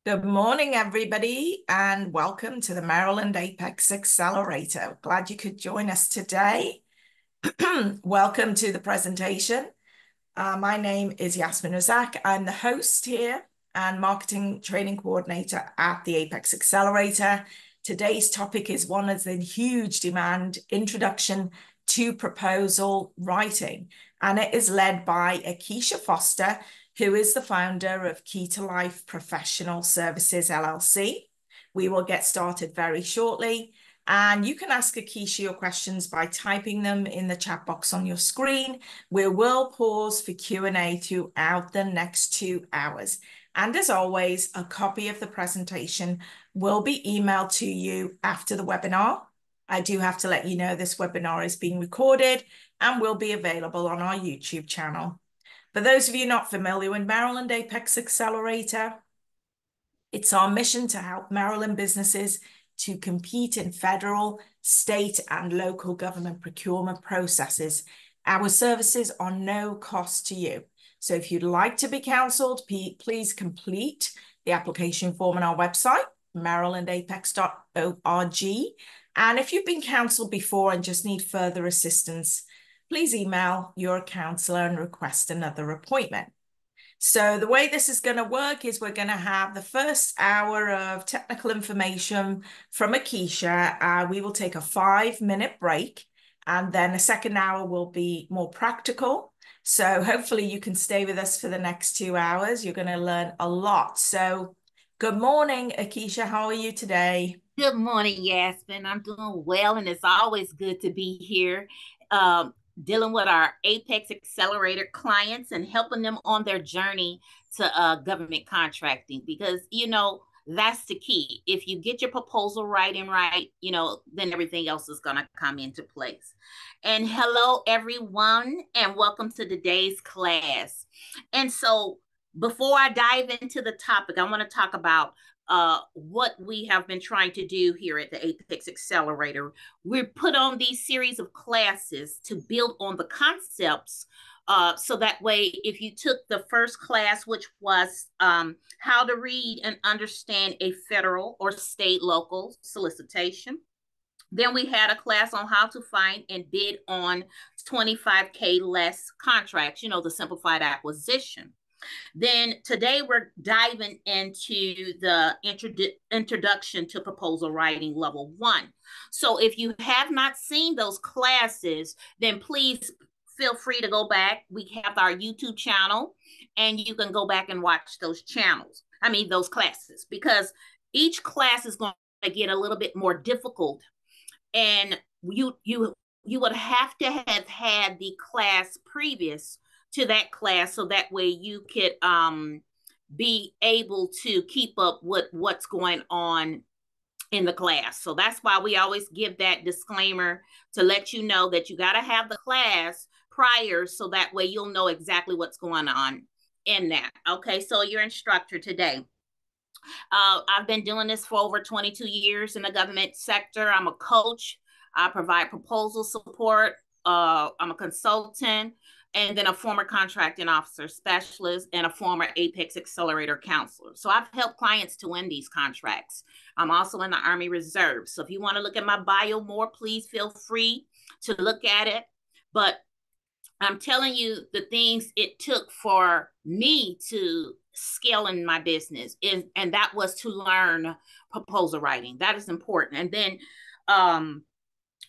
Good morning, everybody, and welcome to the Maryland Apex Accelerator. Glad you could join us today. Welcome to the presentation. My name is Yasmin Razak. I'm the host here and marketing training coordinator at the Apex Accelerator. Today's topic is one that's in huge demand, Introduction to Proposal Writing, and it is led by Akeisha Foster, who is the founder of Key to Life Professional Services, LLC. We will get started very shortly. And you can ask Akeisha your questions by typing them in the chat box on your screen. We will pause for Q&A throughout the next 2 hours. And as always, a copy of the presentation will be emailed to you after the webinar. I do have to let you know this webinar is being recorded and will be available on our YouTube channel. For those of you not familiar with Maryland Apex Accelerator, it's our mission to help Maryland businesses to compete in federal, state, and local government procurement processes. Our services are no cost to you. So if you'd like to be counseled, please complete the application form on our website, marylandapex.org. And if you've been counseled before and just need further assistance, please email your counselor and request another appointment. So the way this is going to work is we're going to have the first hour of technical information from Akeisha. We will take a 5-minute break, and then the second hour will be more practical. So hopefully you can stay with us for the next 2 hours. You're going to learn a lot. So good morning, Akeisha. How are you today? Good morning, Yasmin. I'm doing well, and it's always good to be here dealing with our Apex Accelerator clients and helping them on their journey to government contracting, because, that's the key. If you get your proposal writing right, then everything else is going to come into place. And hello, everyone, and welcome to today's class. And so before I dive into the topic, I want to talk about what we have been trying to do here at the Apex Accelerator. We're put on these series of classes to build on the concepts, so that way, if you took the first class, which was how to read and understand a federal or state local solicitation, then we had a class on how to find and bid on 25K less contracts, the simplified acquisition. Then today we're diving into the introduction to proposal writing level 1. So if you have not seen those classes, then please feel free to go back. We have our YouTube channel, and you can go back and watch those classes, because each class is going to get a little bit more difficult, and you would have to have had the class previous to that class, so that way you could be able to keep up with what's going on in the class. So that's why we always give that disclaimer, to let you know that you got to have the class prior, so that way you'll know exactly what's going on in that. Okay, so your instructor today. I've been doing this for over 22 years in the government sector. I'm a coach. I provide proposal support. I'm a consultant, and then a former contracting officer specialist, and a former Apex Accelerator counselor. So I've helped clients to win these contracts. I'm also in the Army Reserve. So if you want to look at my bio more, please feel free to look at it. But I'm telling you the things it took for me to scale in my business, and that was to learn proposal writing. That is important. And then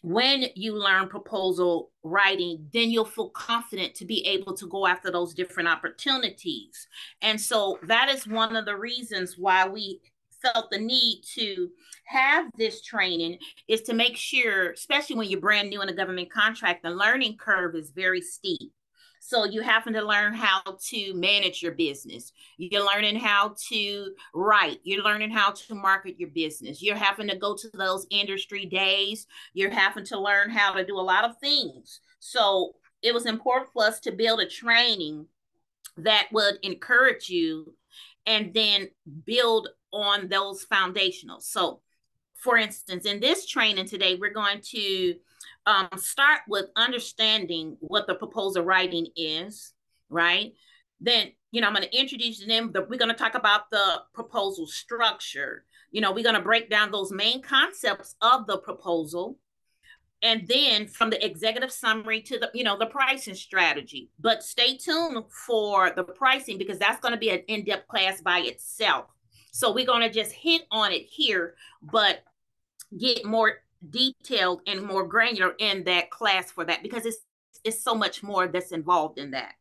when you learn proposal writing, then you'll feel confident to be able to go after those different opportunities. And so that is one of the reasons why we felt the need to have this training, is to make sure, especially when you're brand new in a government contract, the learning curve is very steep. So you happen to learn how to manage your business. You're learning how to write. You're learning how to market your business. You're having to go to those industry days. You're having to learn how to do a lot of things. So it was important for us to build a training that would encourage you, and then build on those foundationals. So for instance, in this training today, we're going to start with understanding what the proposal writing is, right? Then, I'm going to introduce them. We're going to talk about the proposal structure. We're going to break down those main concepts of the proposal. And then from the executive summary to the pricing strategy. But stay tuned for the pricing, because that's going to be an in-depth class by itself. So we're going to just hit on it here, but get more detailed and more granular in that class for that, because it's so much more that's involved in that.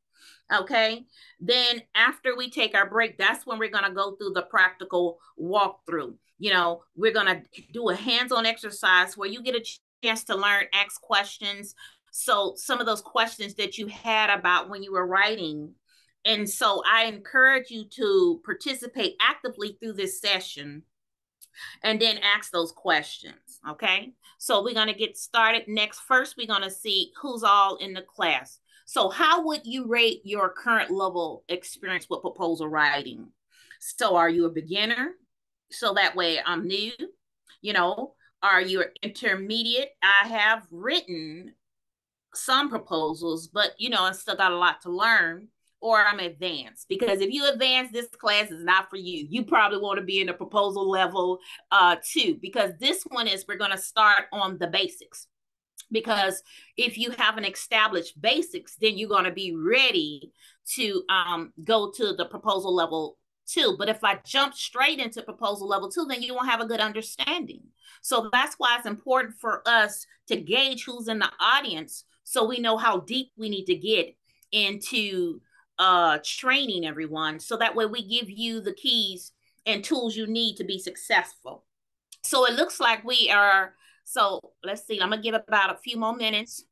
Okay. Then after we take our break, that's when we're going to go through the practical walkthrough. We're going to do a hands-on exercise where you get a chance to learn, ask questions. So some of those questions that you had about when you were writing. And so I encourage you to participate actively through this session and then ask those questions. Okay. So we're going to get started next. First, we're going to see who's all in the class. So how would you rate your current level experience with proposal writing? So are you a beginner? So that way I'm new. Are you intermediate? I have written some proposals, but I still got a lot to learn. Or I'm advanced, because if you advance, this class is not for you. You probably want to be in the proposal level too, because this one is, we're going to start on the basics. Because if you haven't established basics, then you're going to be ready to go to the proposal level 2. But if I jump straight into proposal level 2, then you won't have a good understanding. So that's why it's important for us to gauge who's in the audience, so we know how deep we need to get into training everyone. So that way we give you the keys and tools you need to be successful. So it looks like we are, so let's see, I'm gonna give about a few more minutes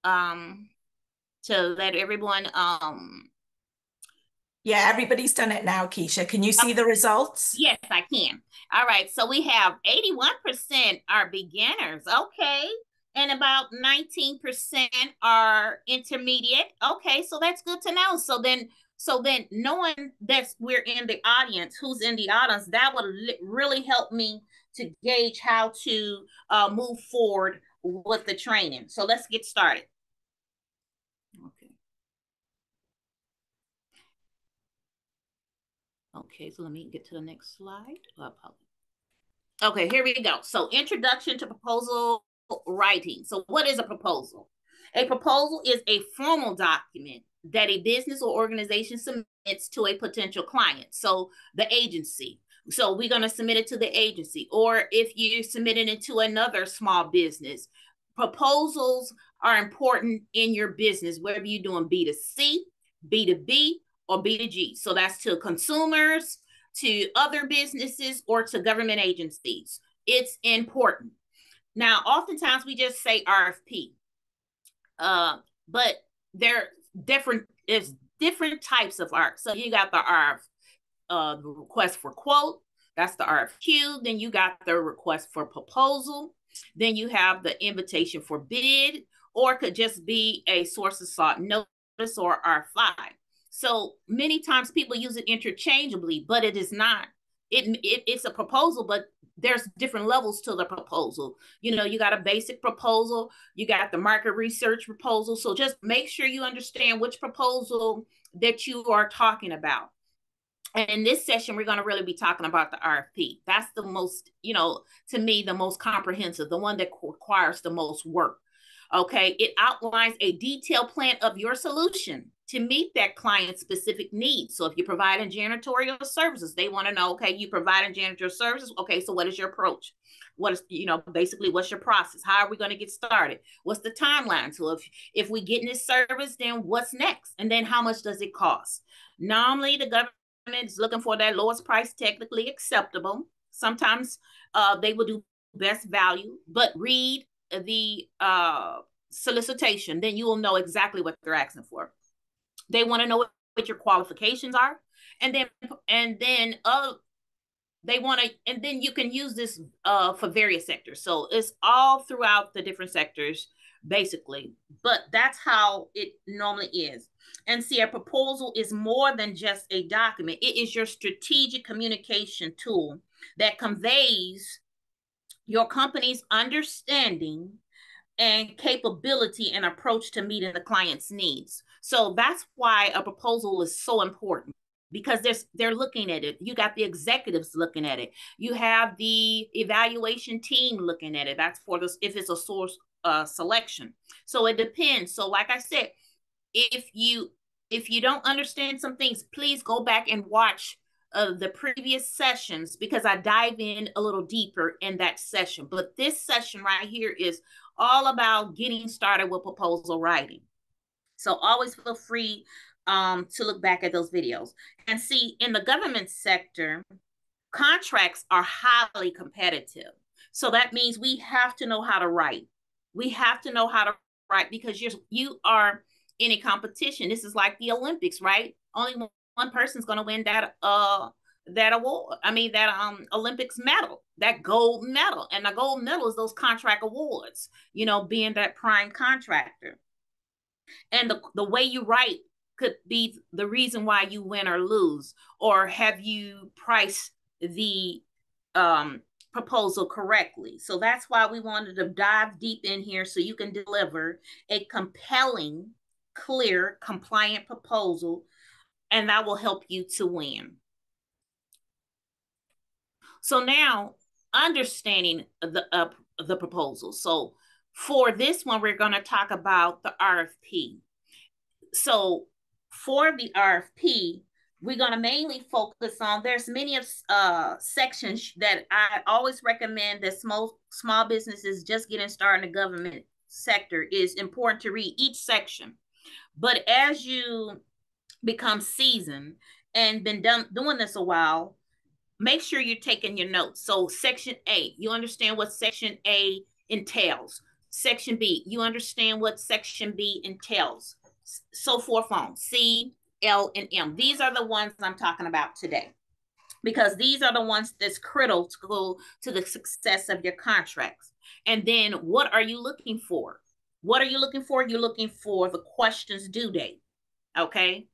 to let everyone Yeah, everybody's done it now, Keisha. Can you see the results? Yes, I can. All right, so we have 81% are beginners. Okay. And about 19% are intermediate. Okay, so that's good to know. So then knowing that we're in the audience, who's in the audience, that would really help me to gauge how to move forward with the training. So let's get started. Okay. Okay, so let me get to the next slide. Okay, here we go. So introduction to proposal writing. So what is a proposal? A proposal is a formal document that a business or organization submits to a potential client. So the agency. So we're going to submit it to the agency. Or if you submit it into another small business, proposals are important in your business, whether you're doing B2C, B2B, or B2G. So that's to consumers, to other businesses, or to government agencies. It's important. Now, oftentimes we just say RFP, but there's different types of art. So you got the request for quote, that's the RFQ. Then you got the request for proposal. Then you have the invitation for bid, or it could just be a source of sought notice or R5. So many times people use it interchangeably, but it is not. It's a proposal, but there's different levels to the proposal. You got a basic proposal, you got the market research proposal. So just make sure you understand which proposal that you are talking about. And in this session, we're going to really be talking about the RFP. That's the most, to me, the most comprehensive, the one that requires the most work. Okay, it outlines a detailed plan of your solution to meet that client's specific needs. So if you're providing janitorial services, they want to know, okay, you providing janitorial services. Okay, so what is your approach? What is, basically what's your process? How are we going to get started? What's the timeline? So if we get in this service, then what's next? And then how much does it cost? Normally the government is looking for that lowest price, technically acceptable. Sometimes they will do best value, but read the solicitation, then you will know exactly what they're asking for. They want to know what your qualifications are, and then they want to, and then you can use this for various sectors. So it's all throughout the different sectors, basically. But that's how it normally is. And see, a proposal is more than just a document. It is your strategic communication tool that conveys your company's understanding and capability and approach to meeting the client's needs. So that's why a proposal is so important, because they're looking at it. You got the executives looking at it. You have the evaluation team looking at it. That's for this if it's a source selection. So it depends. So like I said, if you don't understand some things, please go back and watch the previous sessions, because I dive in a little deeper in that session. But this session right here is all about getting started with proposal writing. So always feel free to look back at those videos. And see, in the government sector, contracts are highly competitive. So that means we have to know how to write. We have to know how to write, because you are in a competition. This is like the Olympics, right? Only one person's going to win that award. I mean that Olympics medal, that gold medal. And the gold medal is those contract awards, being that prime contractor. And the way you write could be the reason why you win or lose. Or have you priced the proposal correctly? So that's why we wanted to dive deep in here, so you can deliver a compelling, clear, compliant proposal, and that will help you to win. So now, understanding the proposal. So for this one, we're going to talk about the RFP. So for the RFP, we're going to mainly focus on, there's many sections that I always recommend that small businesses just getting started in the government sector is important to read each section. But as you become seasoned and been doing this a while, make sure you're taking your notes. So section A, you understand what section A entails. Section B, you understand what section B entails. So forth on. C, L, and M. These are the ones I'm talking about today, because these are the ones that's critical to the success of your contracts. And then what are you looking for? What are you looking for? You're looking for the questions due date. Okay.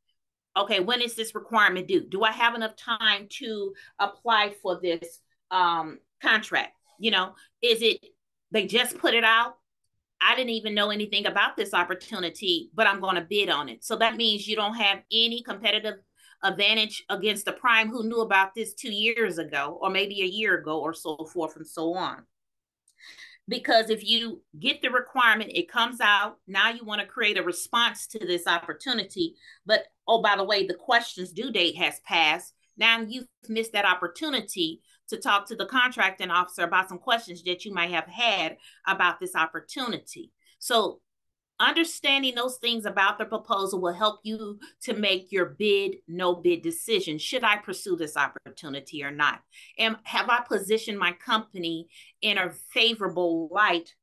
Okay, when is this requirement due? Do I have enough time to apply for this contract? Is it, they just put it out? I didn't even know anything about this opportunity, but I'm going to bid on it. So that means you don't have any competitive advantage against the prime who knew about this 2 years ago, or maybe a year ago, or so forth and so on. Because if you get the requirement, it comes out, now you want to create a response to this opportunity. But, oh, by the way, the questions due date has passed. Now you've missed that opportunity to talk to the contracting officer about some questions that you might have had about this opportunity. So understanding those things about the proposal will help you to make your bid, no bid decision. Should I pursue this opportunity or not? And have I positioned my company in a favorable light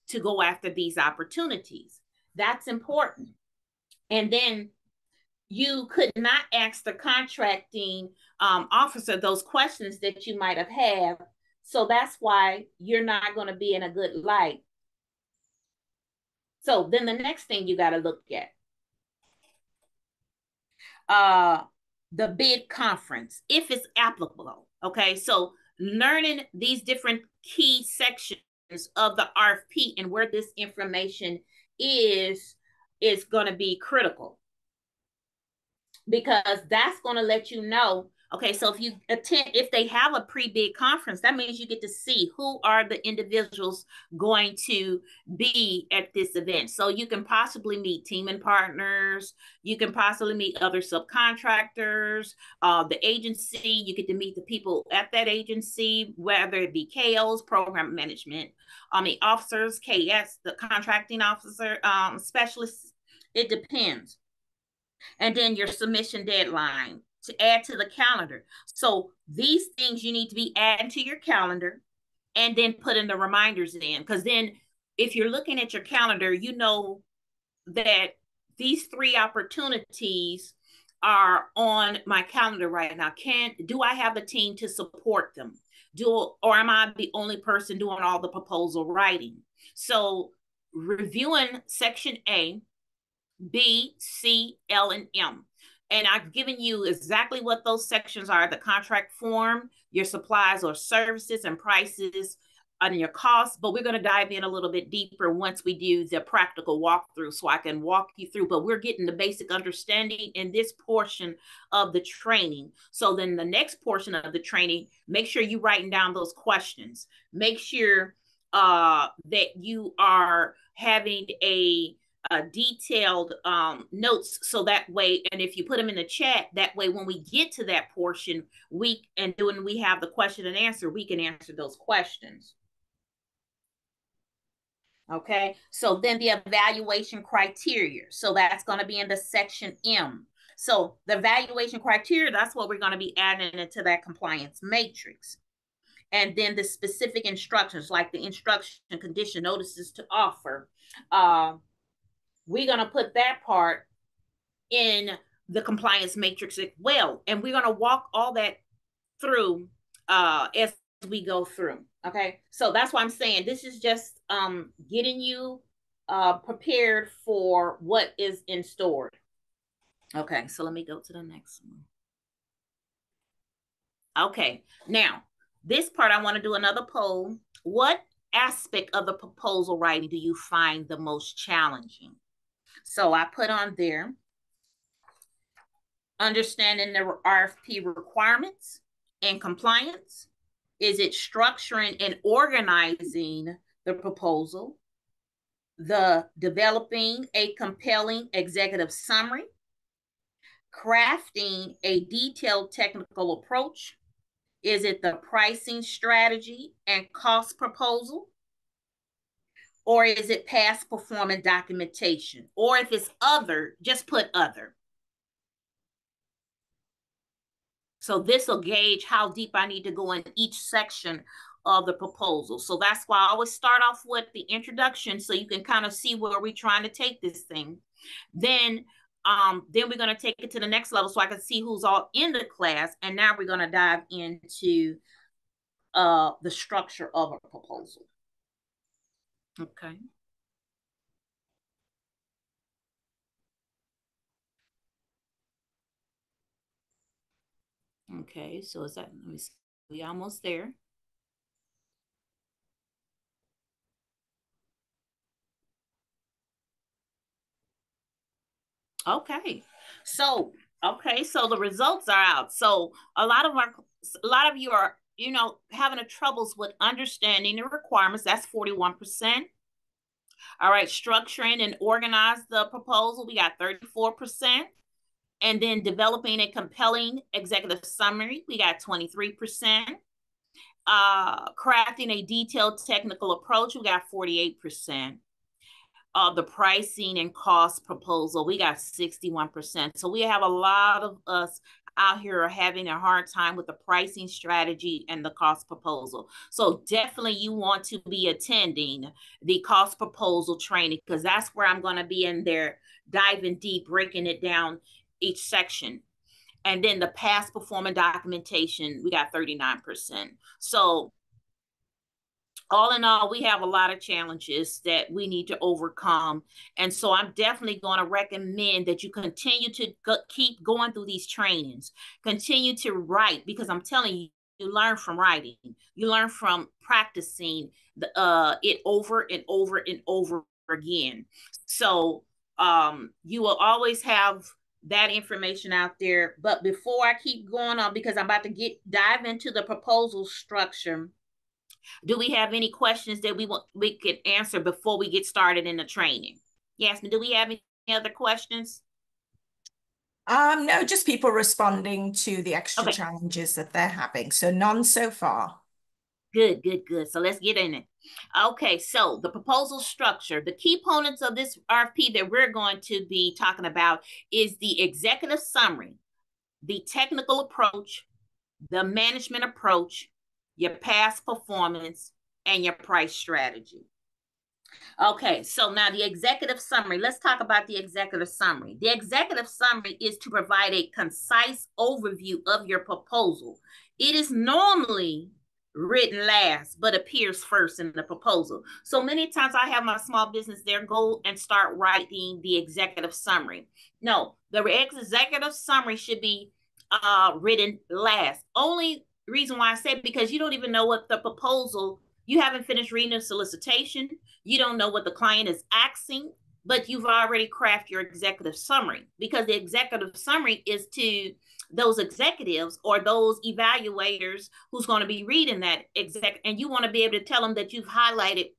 to go after these opportunities? That's important. And then you could not ask the contracting officer those questions that you might have had. So that's why you're not going to be in a good light. So then the next thing you got to look at, the bid conference, if it's applicable. Okay, so learning these different key sections of the RFP and where this information is going to be critical, because that's going to let you know. Okay, so if you attend, if they have a pre-bid conference, that means you get to see who are the individuals going to be at this event. So you can possibly meet team and partners, you can possibly meet other subcontractors, the agency, you get to meet the people at that agency, whether it be KOs, program management, officers, KS, the contracting officer, specialists, it depends. And then your submission deadline to add to the calendar. So these things you need to be adding to your calendar, and then putting the reminders in. Because then if you're looking at your calendar, you know that these 3 opportunities are on my calendar right now. Do I have the team to support them? Or am I the only person doing all the proposal writing? So reviewing section A, B, C, L, and M. And I've given you exactly what those sections are: the contract form, your supplies or services and prices, on your costs, but we're going to dive in a little bit deeper once we do the practical walkthrough so I can walk you through, but we're getting the basic understanding in this portion of the training. So then the next portion of the training, make sure you're writing down those questions. Make sure that you are having a detailed notes, so that way, and if you put them in the chat, that way when we get to that portion, when we have the question and answer, we can answer those questions. Okay, so then the evaluation criteria. So that's going to be in the section M. So the evaluation criteria, that's what we're going to be adding into that compliance matrix. And then the specific instructions, like the instruction, condition, notices to offer. We're going to put that part in the compliance matrix as well. And we're going to walk all that through as we go through. Okay, so that's why I'm saying this is just getting you prepared for what is in store. Okay, so let me go to the next one. Okay, now this part I want to do another poll. What aspect of the proposal writing do you find the most challenging? So I put on there understanding the RFP requirements and compliance. Is it structuring and organizing the proposal? The developing a compelling executive summary? Crafting a detailed technical approach? Is it the pricing strategy and cost proposal? Or is it past performance documentation? Or if it's other, just put other. So this will gauge how deep I need to go in each section of the proposal. So that's why I always start off with the introduction, so you can kind of see where we're trying to take this thing. Then we're going to take it to the next level so I can see who's all in the class. And now we're going to dive into the structure of a proposal. Okay. Okay, so is that, let me see, we almost there. Okay, so the results are out. So a lot of you are, having a troubles with understanding the requirements. That's 41%. All right, structuring and organize the proposal, we got 34%. And then developing a compelling executive summary, we got 23%. Crafting a detailed technical approach, we got 48%. The pricing and cost proposal, we got 61%. So we have a lot of us out here are having a hard time with the pricing strategy and the cost proposal. So definitely you want to be attending the cost proposal training, because that's where I'm going to be in there diving deep, breaking it down each section. And then the past performance documentation, we got 39%. So all in all, we have a lot of challenges that we need to overcome. And so I'm definitely going to recommend that you continue to keep going through these trainings, continue to write, because I'm telling you, you learn from writing. You learn from practicing it over and over and over again. So you will always have that information out there. But before I keep going on, because I'm about to dive into the proposal structure, do we have any questions that we could answer before we get started in the training? Yasmin, do we have any other questions? No, just people responding to the extra challenges that they're having. So none so far. Good, good, good. So let's get in it. Okay, so the proposal structure, the key components of this RFP that we're going to be talking about is the executive summary, the technical approach, the management approach, your past performance, and your price strategy. Okay, so now the executive summary. Let's talk about the executive summary. The executive summary is to provide a concise overview of your proposal. It is normally written last, but appears first in the proposal. So many times I have my small business there go and start writing the executive summary. No, the executive summary should be written last. Only reason why I say, because you don't even know what the proposal You haven't finished reading the solicitation. You don't know what the client is asking, but you've already crafted your executive summary, because the executive summary is to those executives or those evaluators who's going to be reading that exec, and you want to be able to tell them that you've highlighted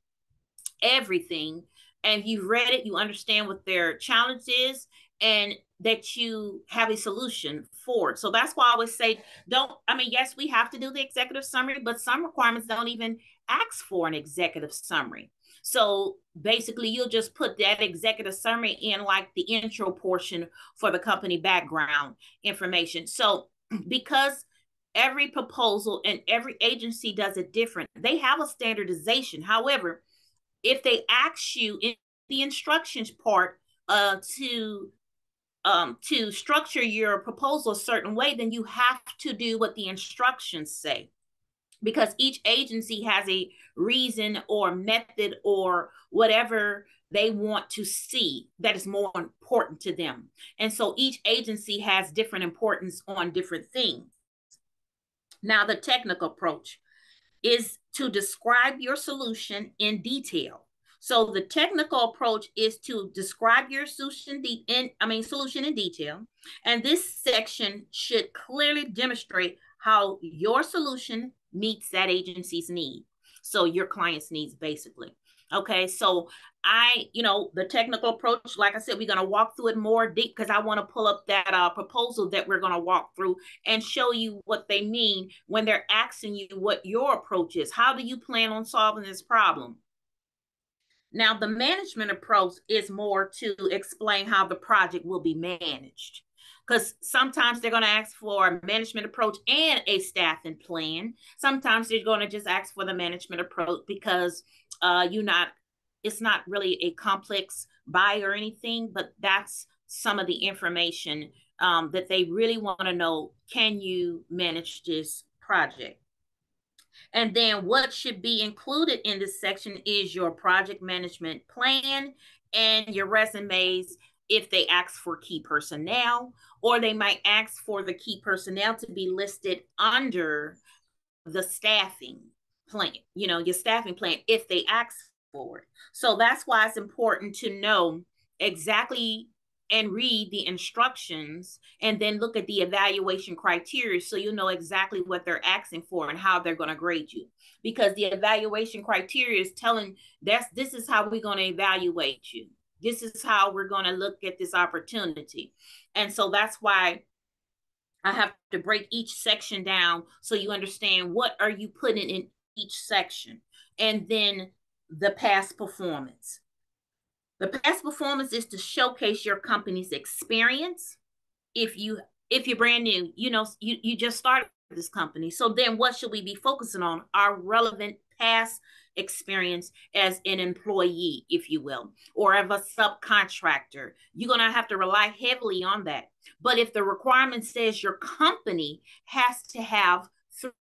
everything and you've read it, you understand what their challenge is, and that you have a solution for it. So that's why I always say, yes, we have to do the executive summary, but some requirements don't even ask for an executive summary. So basically, you'll just put that executive summary in like the intro portion for the company background information. So because every proposal and every agency does it different, they have a standardization. However, if they ask you in the instructions part to structure your proposal a certain way, then you have to do what the instructions say, because each agency has a reason or method or whatever they want to see that is more important to them. And so each agency has different importance on different things. Now, the technical approach is to describe your solution in detail. So the technical approach is to describe your solution in detail. And this section should clearly demonstrate how your solution meets that agency's need. So your client's needs, basically. Okay, so the technical approach, like I said, we're going to walk through it more deep, because I want to pull up that proposal that we're going to walk through and show you what they mean when they're asking you what your approach is. How do you plan on solving this problem? Now, the management approach is more to explain how the project will be managed, because sometimes they're going to ask for a management approach and a staffing plan. Sometimes they're going to just ask for the management approach because it's not really a complex buy or anything, but that's some of the information that they really want to know. Can you manage this project? And then what should be included in this section is your project management plan and your resumes, if they ask for key personnel, or they might ask for the key personnel to be listed under the staffing plan, your staffing plan, if they ask for it. So that's why it's important to know exactly and read the instructions, and then look at the evaluation criteria, so you know exactly what they're asking for and how they're going to grade you. Because the evaluation criteria is telling this is how we're going to evaluate you. This is how we're going to look at this opportunity. And so that's why I have to break each section down so you understand what are you putting in each section. And then the past performance. The past performance is to showcase your company's experience. If you're brand new, you just started this company. So then what should we be focusing on? Our relevant past experience as an employee, if you will, or as a subcontractor. You're going to have to rely heavily on that. But if the requirement says your company has to have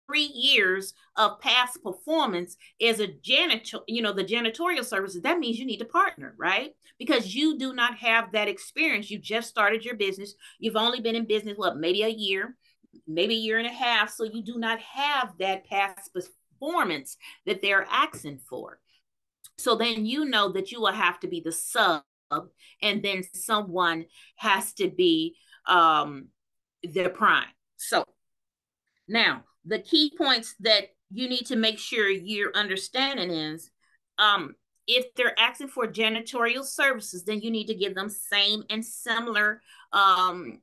3 years of past performance as a janitor, the janitorial services, that means you need to partner, right? Because you do not have that experience. You just started your business. You've only been in business, maybe a year, maybe a year and a half. So you do not have that past performance that they're asking for. So then you know that you will have to be the sub, and then someone has to be the prime. So now, the key points that you need to make sure you're understanding is, if they're asking for janitorial services, then you need to give them same and similar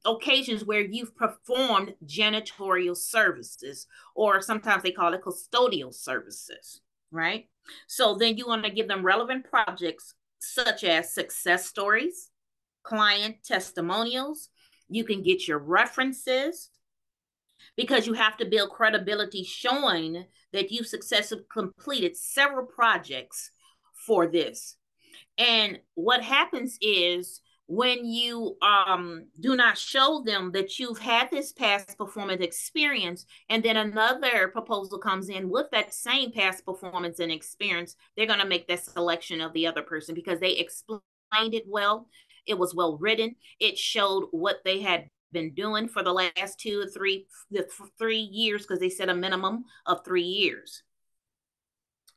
occasions where you've performed janitorial services, or sometimes they call it custodial services, right? So then you want to give them relevant projects such as success stories, client testimonials. You can get your references, because you have to build credibility showing that you've successfully completed several projects for this. And what happens is, when you do not show them that you've had this past performance experience, and then another proposal comes in with that same past performance and experience, they're going to make that selection of the other person because they explained it well. It was well written. It showed what they had been doing for the last 2 or 3 years, because they said a minimum of 3 years.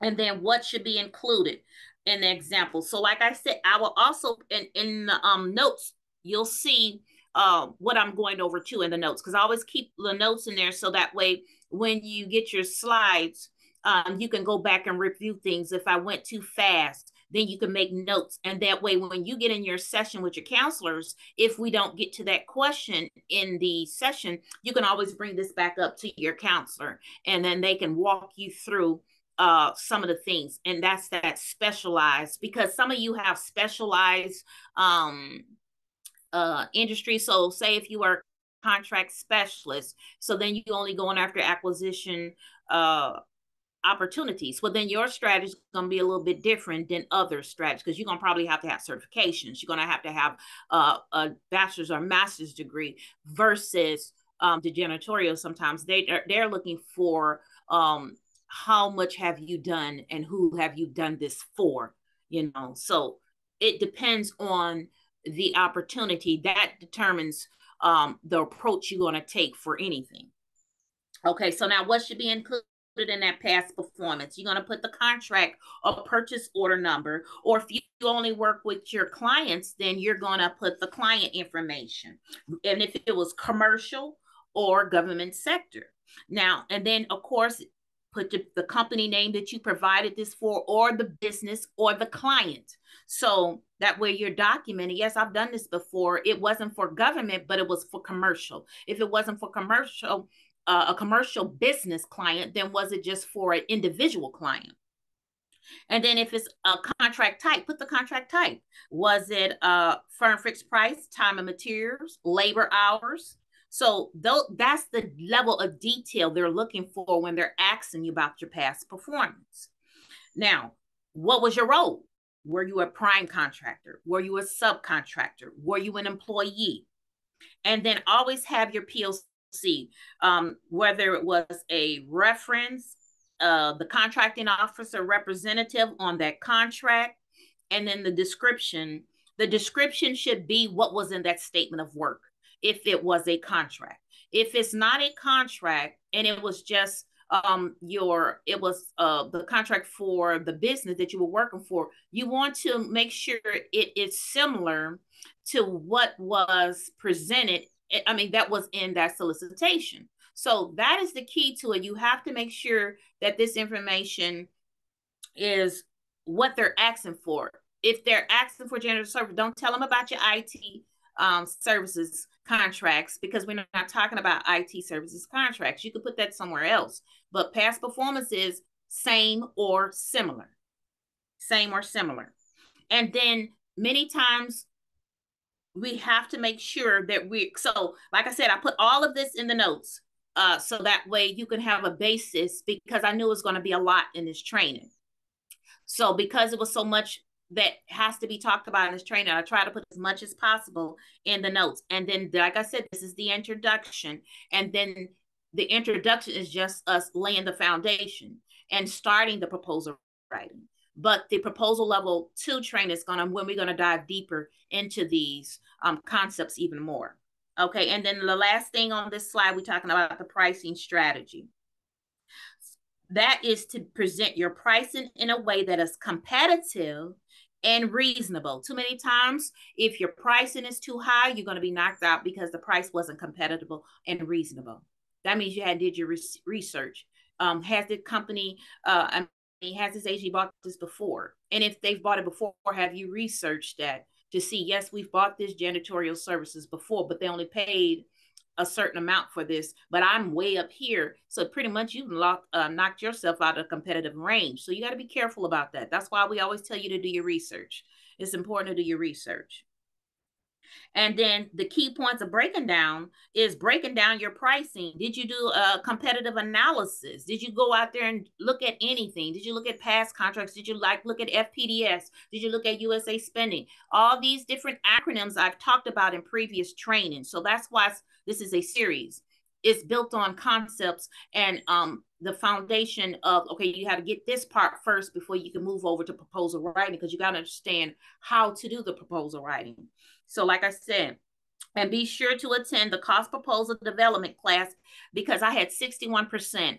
And then what should be included in the example. So like I said, I will also in the notes, you'll see what I'm going over to in the notes, because I always keep the notes in there so that way when you get your slides, you can go back and review things. If I went too fast, then you can make notes. And that way, when you get in your session with your counselors, if we don't get to that question in the session, you can always bring this back up to your counselor, and then they can walk you through some of the things. And that's that specialized, because some of you have specialized industry. So say if you are a contract specialist, so then you only going after acquisition opportunities. Well, then your strategy is going to be a little bit different than other strategies, because you're going to probably have to have certifications. You're going to have a bachelor's or master's degree versus the janitorial. Sometimes they're looking for how much have you done and who have you done this for, you know. So it depends on the opportunity that determines the approach you're going to take for anything. Okay, so now what should be included in that past performance? You're going to put the contract or purchase order number, or if you only work with your clients, then you're going to put the client information, and if it was commercial or government sector. Now, and then of course, put the company name that you provided this for, or the business, or the client. So that way you're documenting, yes, I've done this before. It wasn't for government, but it was for commercial. If it wasn't for commercial, a commercial business client, then was it just for an individual client? And then if it's a contract type, put the contract type. Was it firm fixed price, time and materials, labor hours? So that's the level of detail they're looking for when they're asking you about your past performance. Now, what was your role? Were you a prime contractor? Were you a subcontractor? Were you an employee? And then always have your POC, whether it was a reference, the contracting officer representative on that contract, and then the description. The description should be what was in that statement of work if it was a contract. If it's not a contract and it was just the contract for the business that you were working for, you want to make sure it is similar to what was presented. I mean, that was in that solicitation. So that is the key to it. You have to make sure that this information is what they're asking for. If they're asking for general service, don't tell them about your IT services contracts, because we're not talking about IT services contracts. You could put that somewhere else. But past performance is same or similar. Same or similar. And then many times we have to make sure that so like I said, I put all of this in the notes so that way you can have a basis, because I knew it was going to be a lot in this training. So because it was so much that has to be talked about in this training, I try to put as much as possible in the notes. And then, like I said, this is the introduction. And then the introduction is just us laying the foundation and starting the proposal writing. But the proposal level 2 training is when we're gonna dive deeper into these concepts even more. Okay, and then the last thing on this slide, we're talking about the pricing strategy. That is to present your pricing in a way that is competitive and reasonable. Too many times, if your pricing is too high, you're going to be knocked out because the price wasn't competitive and reasonable. That means you had did your research. Has the company, has this agency bought this before? And if they've bought it before, have you researched that to see, yes, we've bought this janitorial services before, but they only paid a certain amount for this, but I'm way up here. So pretty much you've knocked yourself out of competitive range. So you got to be careful about that. That's why we always tell you to do your research. It's important to do your research. And then the key points of breaking down is breaking down your pricing. Did you do a competitive analysis? Did you go out there and look at anything? Did you look at past contracts? Did you look at FPDS? Did you look at USA spending? All these different acronyms I've talked about in previous training. So that's why this is a series. It's built on concepts and the foundation of, okay, you have to get this part first before you can move over to proposal writing, because you got to understand how to do the proposal writing. So like I said, and be sure to attend the cost proposal development class, because I had 61%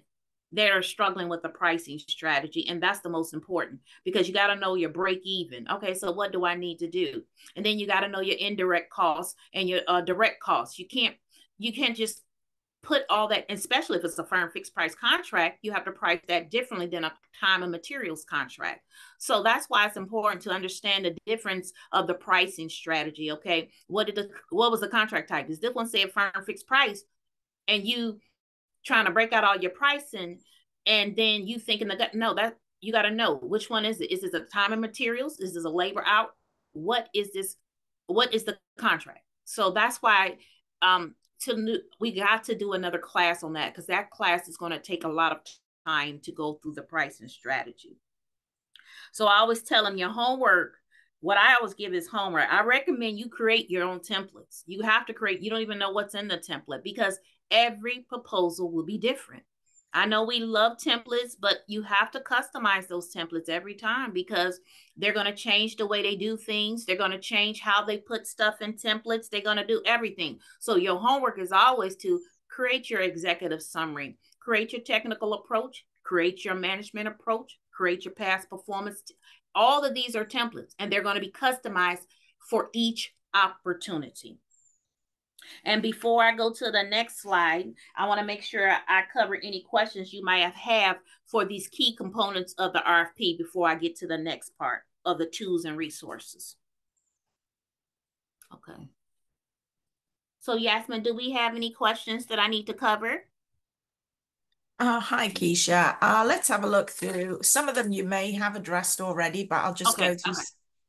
that are struggling with the pricing strategy. And that's the most important, because you got to know your break even. Okay, so what do I need to do? And then you got to know your indirect costs and your direct costs. You can't just put all that, especially if it's a firm fixed price contract, you have to price that differently than a time and materials contract. So that's why it's important to understand the difference of the pricing strategy. Okay, what was the contract type? Is this one say firm fixed price, and you trying to break out all your pricing, and then you thinking no, that you got to know which one is it. Is this a time and materials? Is this a labor out? What is this? What is the contract? So that's why we got to do another class on that, because that class is going to take a lot of time to go through the pricing strategy. So I always tell them your homework. What I always give is homework. I recommend you create your own templates. You have to create. You don't even know what's in the template, because every proposal will be different. I know we love templates, but you have to customize those templates every time, because they're going to change the way they do things. They're going to change how they put stuff in templates. They're going to do everything. So your homework is always to create your executive summary, create your technical approach, create your management approach, create your past performance. All of these are templates, and they're going to be customized for each opportunity. And before I go to the next slide, I want to make sure I cover any questions you might have for these key components of the RFP before I get to the next part of the tools and resources. Okay. So Yasmin, do we have any questions that I need to cover? Hi, Keisha. Let's have a look through. Some of them you may have addressed already, but I'll just go through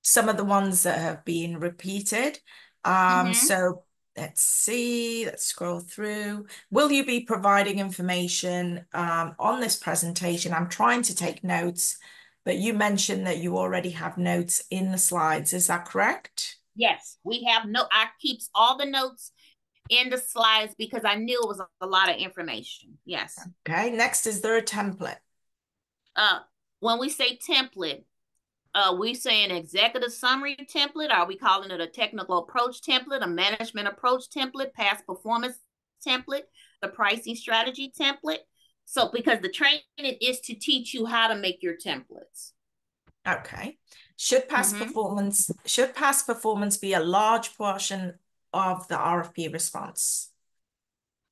some of the ones that have been repeated. So let's see, let's scroll through. Will you be providing information on this presentation? I'm trying to take notes, but you mentioned that you already have notes in the slides. Is that correct? Yes, we have I keeps all the notes in the slides because I knew it was a lot of information. Yes. Okay, next, is there a template? When we say template, we saying executive summary template? Are we calling it a technical approach template, a management approach template, past performance template, the pricing strategy template? So because the training is to teach you how to make your templates. Okay. Should past performance be a large portion of the RFP response?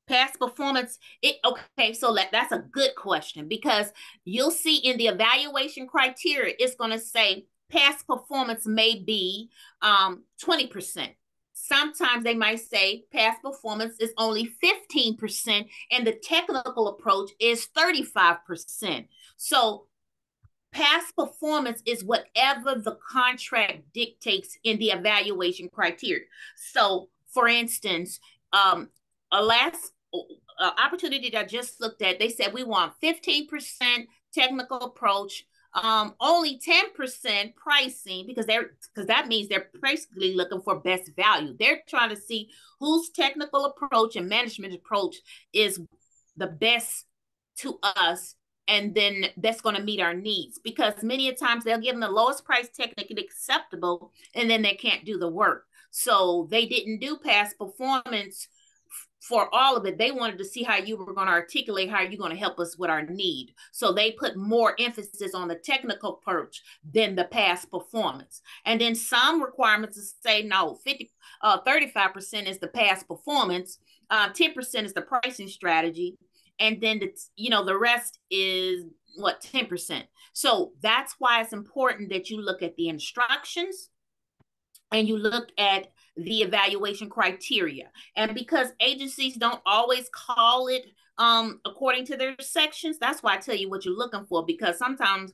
Past performance, okay, so that's a good question, because you'll see in the evaluation criteria, it's going to say past performance may be 20%. Sometimes they might say past performance is only 15%, and the technical approach is 35%. So past performance is whatever the contract dictates in the evaluation criteria. So, for instance, a last opportunity that I just looked at, they said we want 15% technical approach, only 10% pricing, because that means they're basically looking for best value. They're trying to see whose technical approach and management approach is the best to us, and then that's going to meet our needs, because many a times they'll give them the lowest price technically acceptable, and then they can't do the work. So they didn't do past performance for all of it. They wanted to see how you were going to articulate how you're going to help us with our need. So they put more emphasis on the technical approach than the past performance. And then some requirements say no, 35% is the past performance, 10% is the pricing strategy, and then the rest is 10%. So that's why it's important that you look at the instructions and you look at the evaluation criteria. And because agencies don't always call it according to their sections, that's why I tell you what you're looking for, because sometimes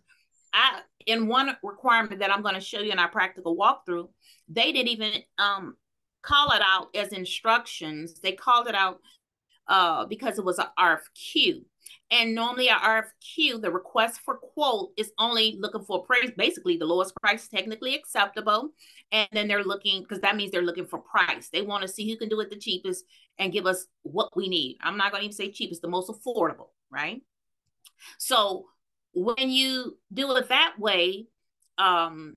in one requirement that I'm going to show you in our practical walkthrough, they didn't even call it out as instructions. They called it out because it was an RFQ. And normally our RFQ, the request for quote, is only looking for price, basically the lowest price technically acceptable. And then they're looking, because that means they're looking for price. They want to see who can do it the cheapest and give us what we need. I'm not going to even say cheapest, the most affordable, right? So when you do it that way, then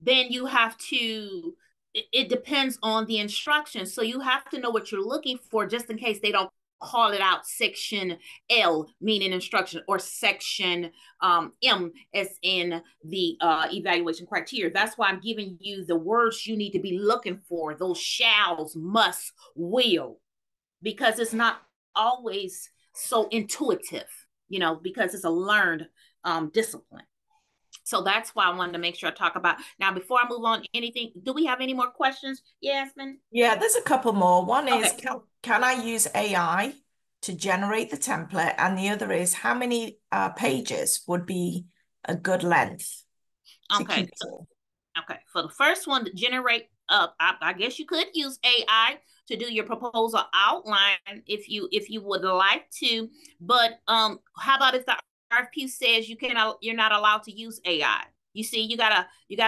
you have to, it depends on the instructions. So you have to know what you're looking for, just in case they don't call it out section L, meaning instruction, or section M, as in the evaluation criteria. That's why I'm giving you the words you need to be looking for, those shalls, must, will, because it's not always so intuitive, because it's a learned discipline. So that's why I wanted to make sure I talk about. Now, before I move on, anything, do we have any more questions, Yasmin? Yeah, there's a couple more. One is, Okay. can I use AI to generate the template? And the other is, how many pages would be a good length to Okay. keep it all? Okay. For the first one to generate up, I guess you could use AI to do your proposal outline if you would like to. But how about if the RFP says you're not allowed to use AI? You see, you gotta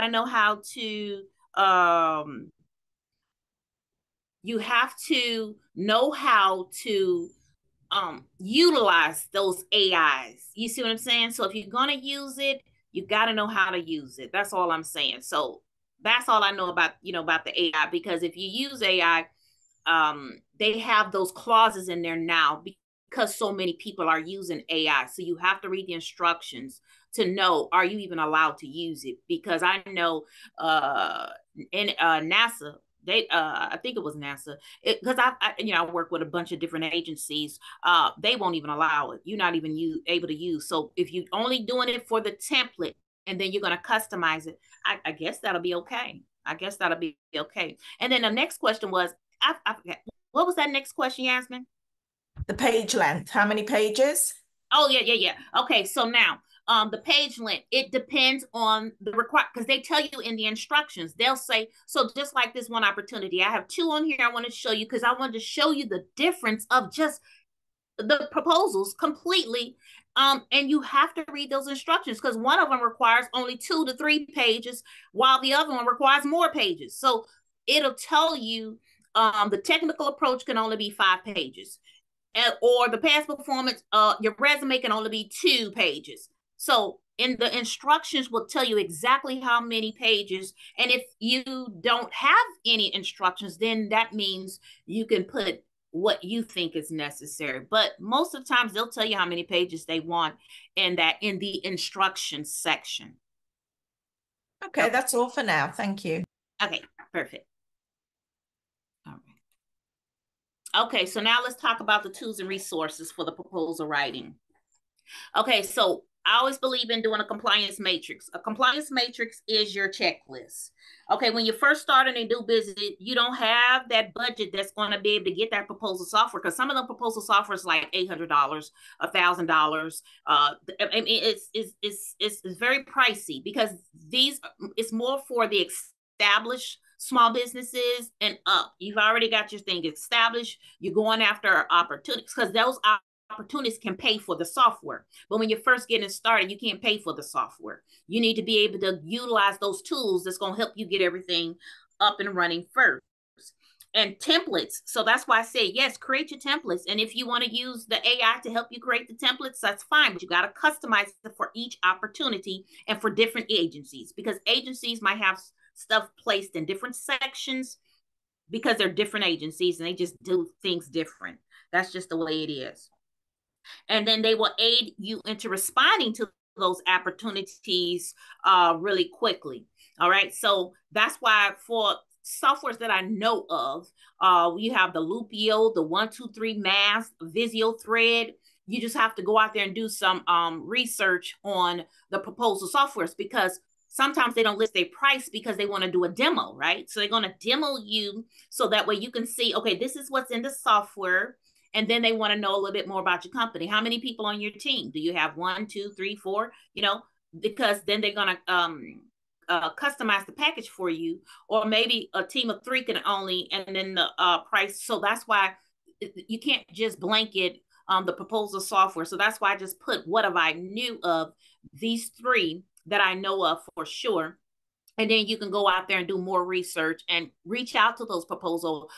know how to you have to know how to utilize those AIs. You see what I'm saying? So if you're gonna use it, you got to know how to use it. That's all I'm saying. So that's all I know about about the AI, because if you use AI, they have those clauses in there now because so many people are using AI. So you have to read the instructions to know, are you even allowed to use it? Because I know in NASA, they I think it was NASA, because I work with a bunch of different agencies. They won't even allow it. You're not even able to use. So if you're only doing it for the template and then you're going to customize it, I guess that'll be okay. I guess that'll be okay. And then the next question was, I forget. What was that next question, Yasmin? The page length, how many pages? Oh, yeah. Okay, so now the page length, it depends on the require, because they tell you in the instructions. They'll say, so just like this one opportunity, I have two on here I want to show you, because I wanted to show you the difference of just the proposals completely. And you have to read those instructions, because one of them requires only 2 to 3 pages, while the other one requires more pages. So it'll tell you the technical approach can only be 5 pages, or the past performance, your resume can only be 2 pages. So in the instructions will tell you exactly how many pages. And if you don't have any instructions, then that means you can put what you think is necessary. But most of the times they'll tell you how many pages they want in the instruction section. Okay, that's all for now. Thank you. Okay, perfect. All right. Okay, so now let's talk about the tools and resources for the proposal writing. Okay, so I always believe in doing a compliance matrix. A compliance matrix is your checklist. Okay, when you first start and do business, you don't have that budget that's going to be able to get that proposal software, because some of the proposal software is like $800, $1,000. I mean, it's very pricey, because it's more for the established small businesses and up. You've already got your thing established. You're going after opportunities, because those opportunities can pay for the software. But when you're first getting started, you can't pay for the software. You need to be able to utilize those tools that's going to help you get everything up and running first. And templates. So that's why I say, yes, create your templates. And if you want to use the AI to help you create the templates, that's fine. But you got to customize it for each opportunity and for different agencies, because agencies might have stuff placed in different sections because they're different agencies and they just do things different. That's just the way it is. And then they will aid you into responding to those opportunities really quickly. All right. So that's why for softwares that I know of, you have the Loopio, the 123 Math, Visio Thread. You just have to go out there and do some research on the proposal softwares, because sometimes they don't list their price because they want to do a demo, right? So they're going to demo you so that way you can see, okay, this is what's in the software. And then they want to know a little bit more about your company. How many people on your team? Do you have 1, 2, 3, 4? Because then they're going to customize the package for you. Or maybe a team of 3 can only, and then the price. So that's why you can't just blanket the proposal software. So that's why I just put what have I knew of these 3 that I know of for sure. And then you can go out there and do more research and reach out to those proposal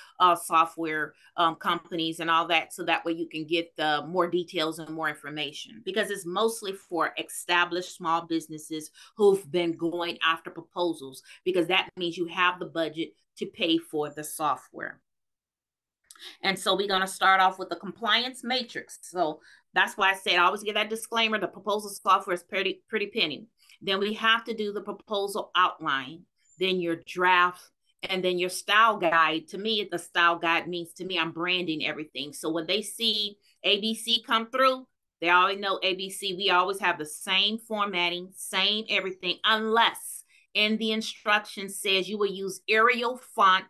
software companies and all that. So that way you can get the more details and more information, because it's mostly for established small businesses who've been going after proposals, because that means you have the budget to pay for the software. And so we're going to start off with the compliance matrix. So that's why I said I always give that disclaimer. The proposal software is pretty penny. Then we have to do the proposal outline, then your draft, and then your style guide. To me, the style guide means to me I'm branding everything. So when they see ABC come through, they already know ABC. We always have the same formatting, same everything, unless in the instructions says you will use Arial font,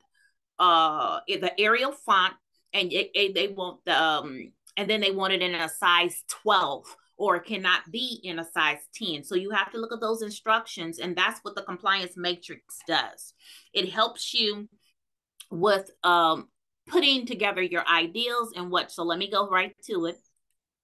the Arial font, and they want the and then they want it in a size 12, or it cannot be in a size 10. So you have to look at those instructions, and that's what the compliance matrix does. It helps you with putting together your ideals and what. So let me go right to it.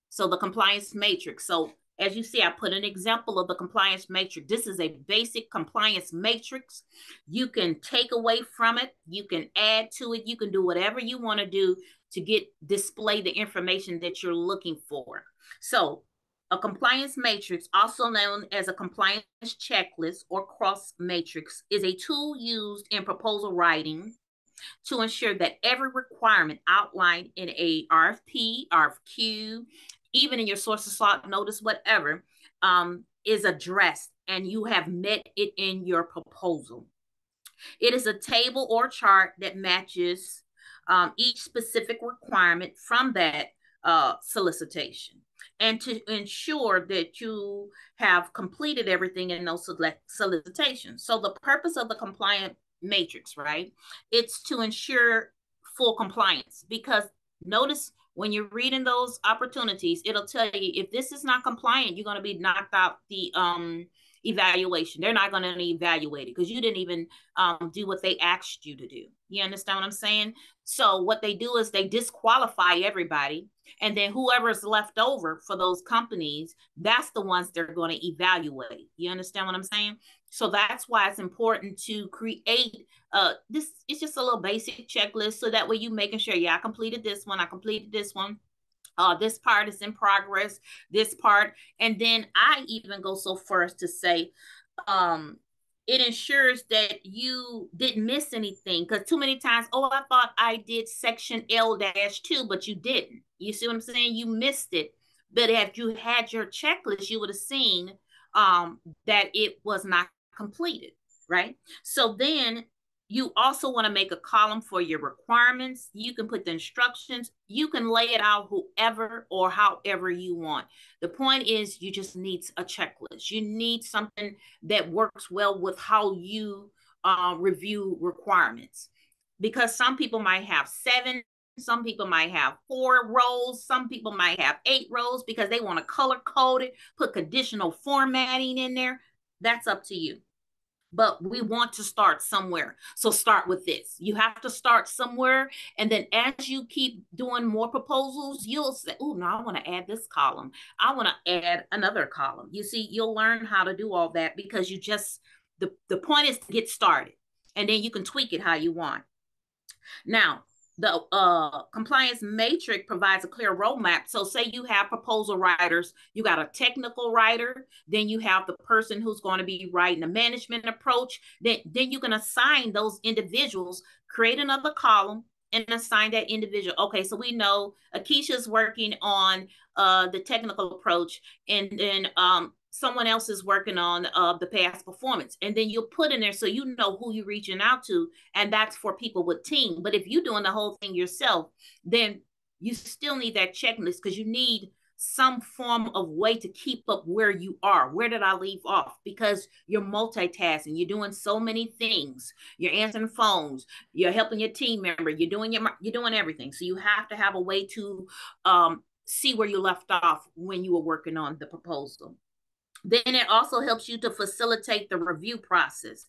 So the compliance matrix. So as you see, I put an example of the compliance matrix. This is a basic compliance matrix. You can take away from it. You can add to it. You can do whatever you want to do to display the information that you're looking for. So a compliance matrix, also known as a compliance checklist or cross matrix, is a tool used in proposal writing to ensure that every requirement outlined in a RFP, RFQ, even in your source of slot notice, whatever, is addressed and you have met it in your proposal. It is a table or chart that matches each specific requirement from that solicitation, and to ensure that you have completed everything in those solicitations. So the purpose of the compliant matrix, right? It's to ensure full compliance, because notice when you're reading those opportunities, it'll tell you if this is not compliant, you're going to be knocked out the evaluation. They're not going to evaluate it because you didn't even do what they asked you to do. You understand what I'm saying? So what they do is they disqualify everybody, and then whoever's left over for those companies, that's the ones they're going to evaluate. You understand what I'm saying? So that's why it's important to create this. It's just a little basic checklist, so that way you making sure, yeah, I completed this one, I completed this one. This part is in progress, this part. And then I even go so far as to say, it ensures that you didn't miss anything, because too many times, oh, I thought I did section L-2, but you didn't. You see what I'm saying? You missed it. But if you had your checklist, you would have seen that it was not completed, right? So then you also want to make a column for your requirements. You can put the instructions. You can lay it out whoever or however you want. The point is you just need a checklist. You need something that works well with how you review requirements. Because some people might have 7, some people might have 4 rows, some people might have 8 rows because they want to color code it, put conditional formatting in there. That's up to you. But we want to start somewhere. So start with this. You have to start somewhere. And then as you keep doing more proposals, you'll say, oh, no, I want to add this column. I want to add another column. You see, you'll learn how to do all that, because you just, the point is to get started. And then you can tweak it how you want. Now, the compliance matrix provides a clear roadmap. So say you have proposal writers, you got a technical writer, then you have the person who's going to be writing a management approach. Then you can assign those individuals, create another column and assign that individual. Okay, so we know Akeisha's working on the technical approach, and then someone else is working on the past performance, and then you'll put in there so you know who you're reaching out to, and that's for people with team. But if you're doing the whole thing yourself, then you still need that checklist, because you need some form of way to keep up where you are. Where did I leave off? Because you're multitasking, you're doing so many things, you're answering phones, you're helping your team member, you're doing everything. So you have to have a way to see where you left off when you were working on the proposal. Then it also helps you to facilitate the review process.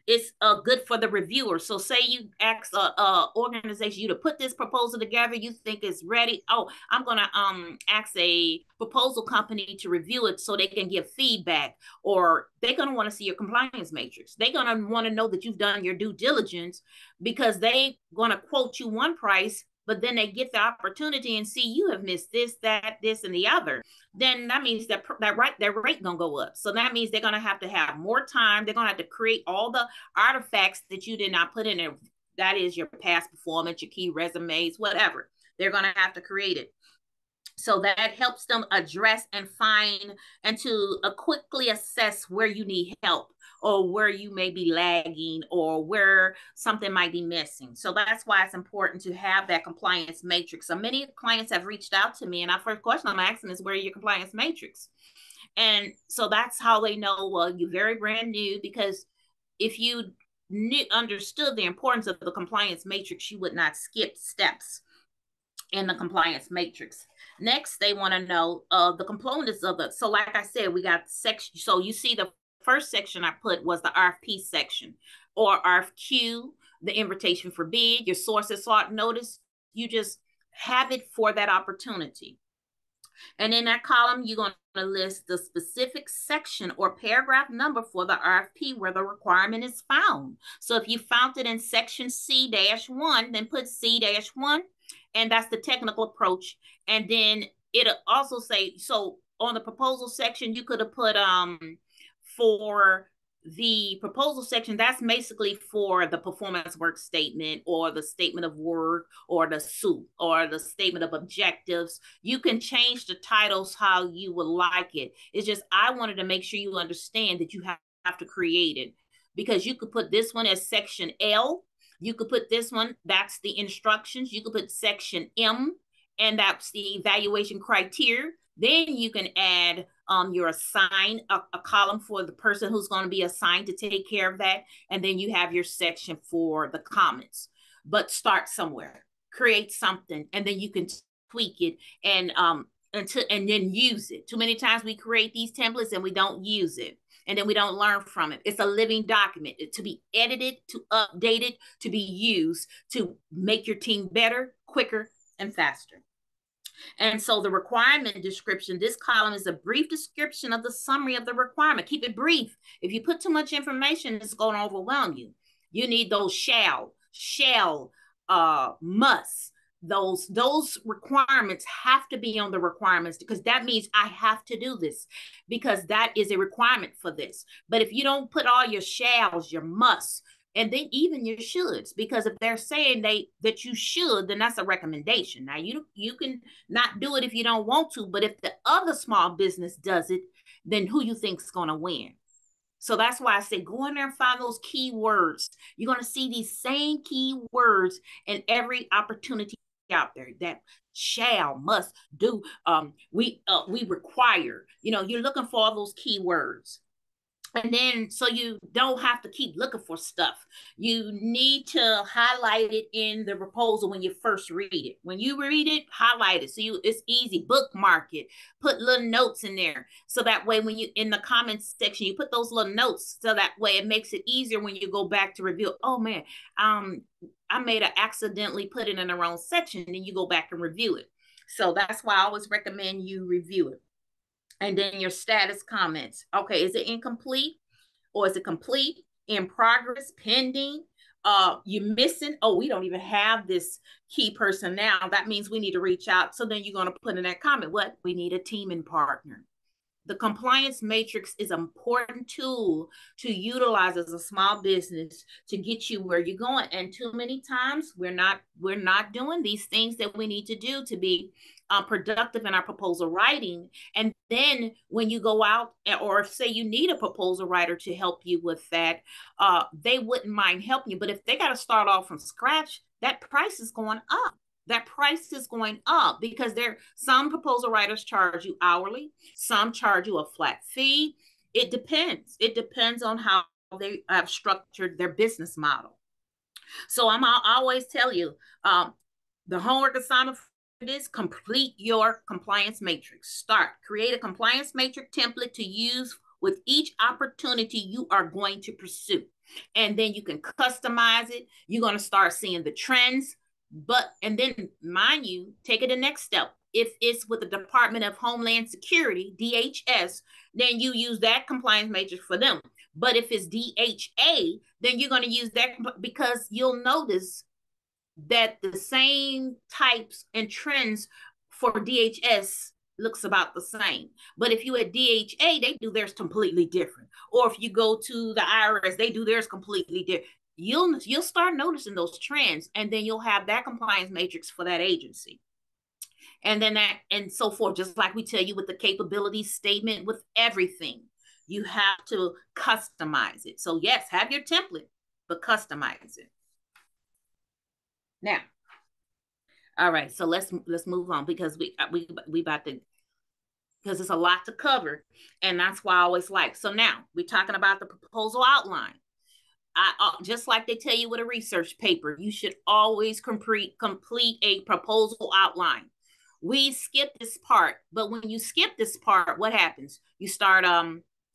It's good for the reviewer. So say you ask a organization you to put this proposal together, you think it's ready. Oh, I'm going to ask a proposal company to review it so they can give feedback, or they're going to want to see your compliance matrix. They're going to want to know that you've done your due diligence, because they're going to quote you one price, but then they get the opportunity and see you have missed this, that, this, and the other. Then that means that rate gonna go up. So that means they're gonna have to have more time. They're gonna have to create all the artifacts that you did not put in there. That is your past performance, your key resumes, whatever. They're going to have to create it. So that helps them address and find and to quickly assess where you need help or where you may be lagging or where something might be missing. So that's why it's important to have that compliance matrix. So many clients have reached out to me, and our first question I'm asking is, where are your compliance matrix? And so that's how they know, well, you're very brand new, because if you understood the importance of the compliance matrix, you would not skip steps in the compliance matrix. Next, they want to know the components of it. So like I said, we got section. So you see the first section I put was the RFP section, or RFQ, the invitation for bid, your sources sought notice. You just have it for that opportunity. And in that column, you're going to list the specific section or paragraph number for the RFP where the requirement is found. So if you found it in section C-1, then put C-1, and that's the technical approach. And then it'll also say, so on the proposal section, you could have put for the proposal section, that's basically for the performance work statement or the statement of work or the SOOP or the statement of objectives. You can change the titles how you would like it. It's just, I wanted to make sure you understand that you have to create it, because you could put this one as section L. You could put this one, that's the instructions. You could put section M, and that's the evaluation criteria. Then you can add your assign a column for the person who's going to be assigned to take care of that. And then you have your section for the comments. But start somewhere, create something, and then you can tweak it and then use it. Too many times we create these templates and we don't use it, and then we don't learn from it. It's a living document to be edited, to update it, to be used to make your team better, quicker, and faster. And so the requirement description, this column is a brief description of the summary of the requirement. Keep it brief. If you put too much information, it's going to overwhelm you. You need those shall, must. Those requirements have to be on the requirements, because that means I have to do this, because that is a requirement for this. But if you don't put all your shalls, your musts, and then even your shoulds, because if they're saying that you should, then that's a recommendation. Now you can not do it if you don't want to, but if the other small business does it, then who you think's going to win? So that's why I say go in there and find those keywords. You're going to see these same keywords in every opportunity out there. That shall, must, do, we require. You're looking for all those keywords. And then, so you don't have to keep looking for stuff. You need to highlight it in the proposal when you first read it. When you read it, highlight it. So it's easy. Bookmark it. Put little notes in there. So that way, when you in the comments section, you put those little notes. So that way, it makes it easier when you go back to review. Oh man, I made a accidentally put it in the wrong section. And then you go back and review it. So that's why I always recommend you review it. And then your status comments. Okay, is it incomplete, or is it complete, in progress, pending? You're missing, oh, we don't even have this key person now. That means we need to reach out. So then you're going to put in that comment, what? We need a teaming partner. The compliance matrix is an important tool to utilize as a small business to get you where you're going. And too many times we're not doing these things that we need to do to be productive in our proposal writing. And then when you go out, or say you need a proposal writer to help you with that, they wouldn't mind helping you. But if they got to start off from scratch, that price is going up. That price is going up, because some proposal writers charge you hourly, some charge you a flat fee. It depends. It depends on how they have structured their business model. So I always tell you, the homework assignment for this: complete your compliance matrix. Create a compliance matrix template to use with each opportunity you are going to pursue. And then you can customize it. You're going to start seeing the trends. And then, mind you, take it the next step. If it's with the Department of Homeland Security, DHS, then you use that compliance matrix for them. But if it's DHA, then you're going to use that, because you'll notice that the same types and trends for DHS looks about the same. But if you at DHA, they do theirs completely different. Or if you go to the IRS, they do theirs completely different. you'll start noticing those trends, and then you'll have that compliance matrix for that agency. And then that and so forth, just like we tell you with the capability statement with everything. You have to customize it. So yes, have your template, but customize it. Now, all right, so let's move on because we about to, because it's a lot to cover, and that's why I always like. So now we're talking about the proposal outline. Just like they tell you with a research paper, you should always complete a proposal outline. We skip this part, but when you skip this part, what happens? You start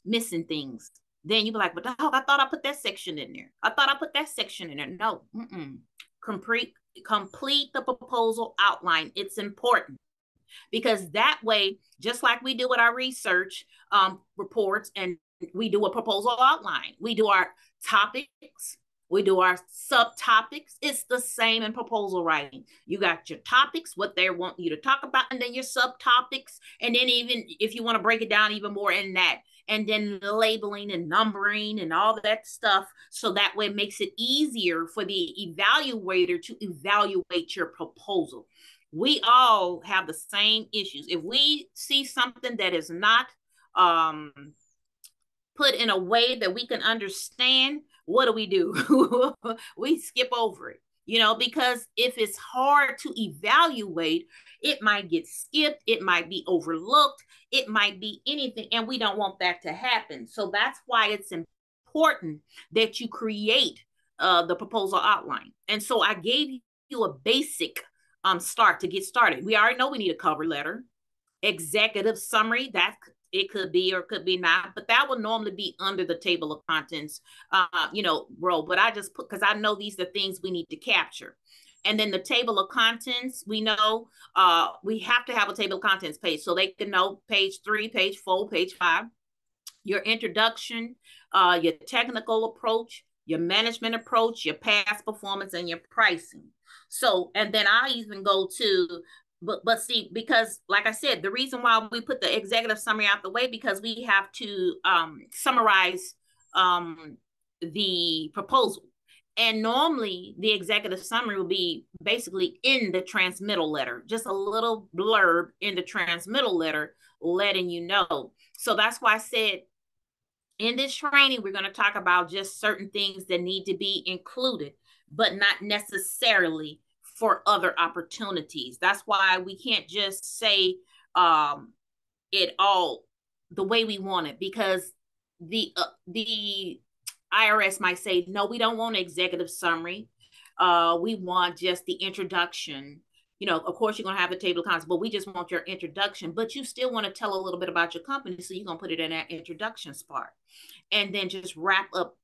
missing things. Then you be like, but dog, I thought I put that section in there. I thought I put that section in there. No, complete the proposal outline. It's important because that way, just like we do with our research reports, and we do a proposal outline, we do our topics, we do our subtopics. It's the same in proposal writing. You got your topics, what they want you to talk about, and then your subtopics. And then even if you want to break it down even more in that, and then the labeling and numbering and all that stuff. So that way it makes it easier for the evaluator to evaluate your proposal. We all have the same issues. If we see something that is not put in a way that we can understand, what do? We skip over it, because if it's hard to evaluate, it might get skipped, it might be overlooked, it might be anything, and we don't want that to happen. So that's why it's important that you create the proposal outline. And so I gave you a basic start to get started. We already know we need a cover letter, executive summary, that it could be or could be not, but that will normally be under the table of contents, role. But I just put, because I know these are things we need to capture. And then the table of contents, we know we have to have a table of contents page so they can know page 3, page 4, page 5, your introduction, your technical approach, your management approach, your past performance, and your pricing. So, and then I even go to, but see, because like I said, the reason why we put the executive summary out the way, because we have to summarize the proposal. And normally the executive summary will be basically in the transmittal letter, just a little blurb in the transmittal letter letting you know. So that's why I said in this training, we're going to talk about just certain things that need to be included, but not necessarily for other opportunities. That's why we can't just say it all the way we want it, because the IRS might say, no, we don't want an executive summary. We want just the introduction. Of course, you're going to have the table of contents, but we just want your introduction. But you still want to tell a little bit about your company, so you're going to put it in that introduction part. And then just wrap up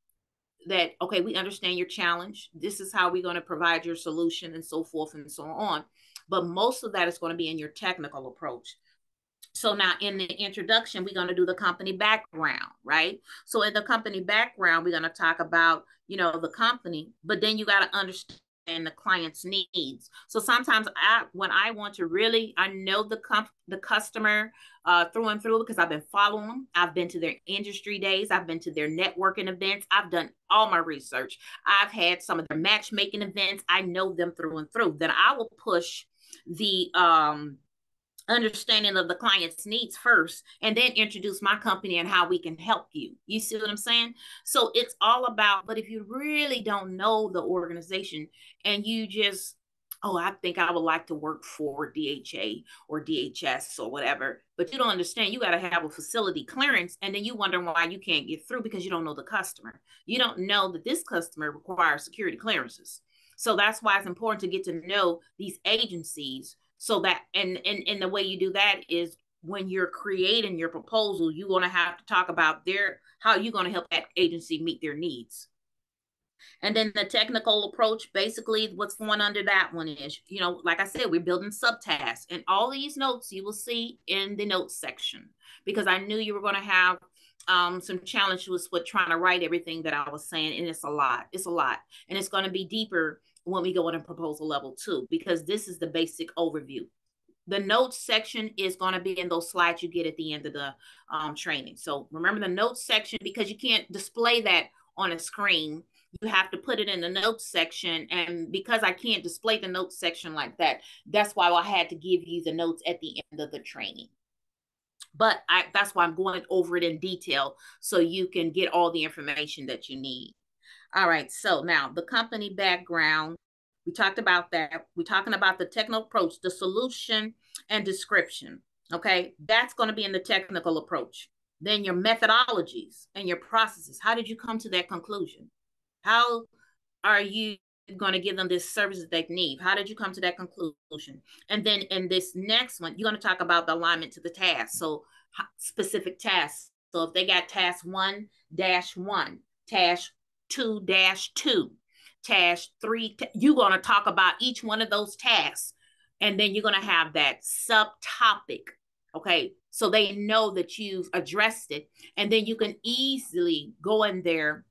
that, okay, we understand your challenge. This is how we're going to provide your solution, and so forth and so on. But most of that is going to be in your technical approach. So now in the introduction, we're going to do the company background, right? So in the company background, we're going to talk about, the company, but then you got to understand the client's needs. So sometimes when I want to really, I know the customer through and through, because I've been following them. I've been to their industry days. I've been to their networking events. I've done all my research. I've had some of their matchmaking events. I know them through and through. Then I will push the understanding of the client's needs first, and then introduce my company and how we can help you. You see what I'm saying? So it's all about, but if you really don't know the organization and you just, oh, I think I would like to work for DHA or DHS or whatever, but you don't understand, you got to have a facility clearance, and then you wonder why you can't get through because you don't know the customer. You don't know that this customer requires security clearances. So that's why it's important to get to know these agencies. So that, and the way you do that is when you're creating your proposal, you're going to have to talk about how you're going to help that agency meet their needs. And then the technical approach, basically what's going under that one is, like I said, we're building subtasks, and all these notes you will see in the notes section, because I knew you were going to have some challenges with trying to write everything that I was saying. And it's a lot, and it's going to be deeper when we go into proposal level 2, because this is the basic overview. The notes section is going to be in those slides you get at the end of the training. So remember the notes section, because you can't display that on a screen. you have to put it in the notes section. And because I can't display the notes section like that, that's why I had to give you the notes at the end of the training. But that's why I'm going over it in detail so you can get all the information that you need. All right, so now the company background, we talked about that. We're talking about the technical approach, the solution and description. Okay, that's going to be in the technical approach. Then your methodologies and your processes. How did you come to that conclusion? How are you going to give them this service that they need? How did you come to that conclusion? And then in this next one, you're going to talk about the alignment to the task. So specific tasks. So if they got task 1-1, task 2-2, task 3, you're going to talk about each one of those tasks. And then you're going to have that subtopic. Okay. So they know that you've addressed it. And then you can easily go in there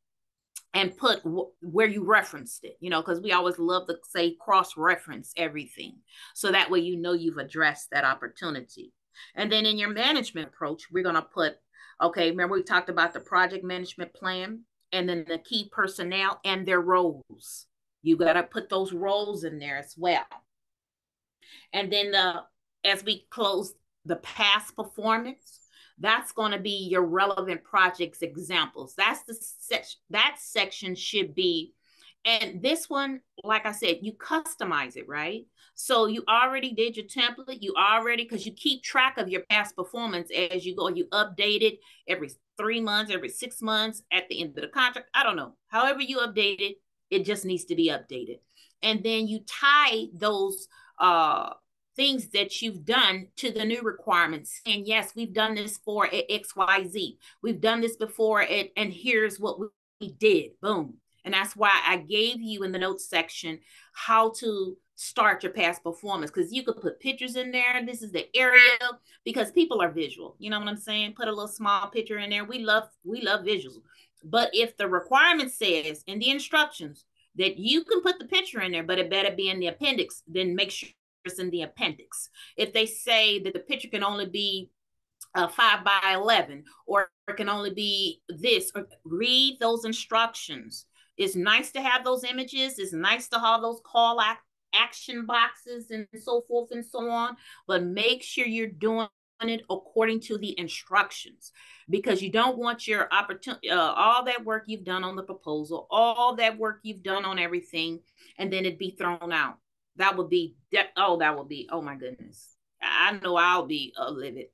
and put where you referenced it, because we always love to say cross-reference everything. So that way, you've addressed that opportunity. And then in your management approach, we're going to put, okay, remember we talked about the project management plan and then the key personnel and their roles. You got to put those roles in there as well. And then as we close the past performance, that's going to be your relevant projects examples. That section should be, and this one, like I said, you customize it, right? So you already did your template. Because you keep track of your past performance as you go. You update it every 3 months, every 6 months, at the end of the contract. I don't know. However you update it, it just needs to be updated. And then you tie those things that you've done to the new requirements. And yes, we've done this for XYZ. We've done this before, and here's what we did. Boom. And that's why I gave you in the notes section how to start your past performance, because you could put pictures in there. This is the area, because people are visual. You know what I'm saying? Put a little small picture in there. We love visuals. But if the requirement says in the instructions that you can put the picture in there, but it better be in the appendix, then make sure it's in the appendix. If they say that the picture can only be 5x11, or it can only be this, or read those instructions. It's nice to have those images. It's nice to have those call action boxes and so forth and so on, but make sure you're doing it according to the instructions, because you don't want your opportunity, all that work you've done on the proposal, all that work you've done on everything, and then it be thrown out. That would be, oh my goodness. I know I'll be livid.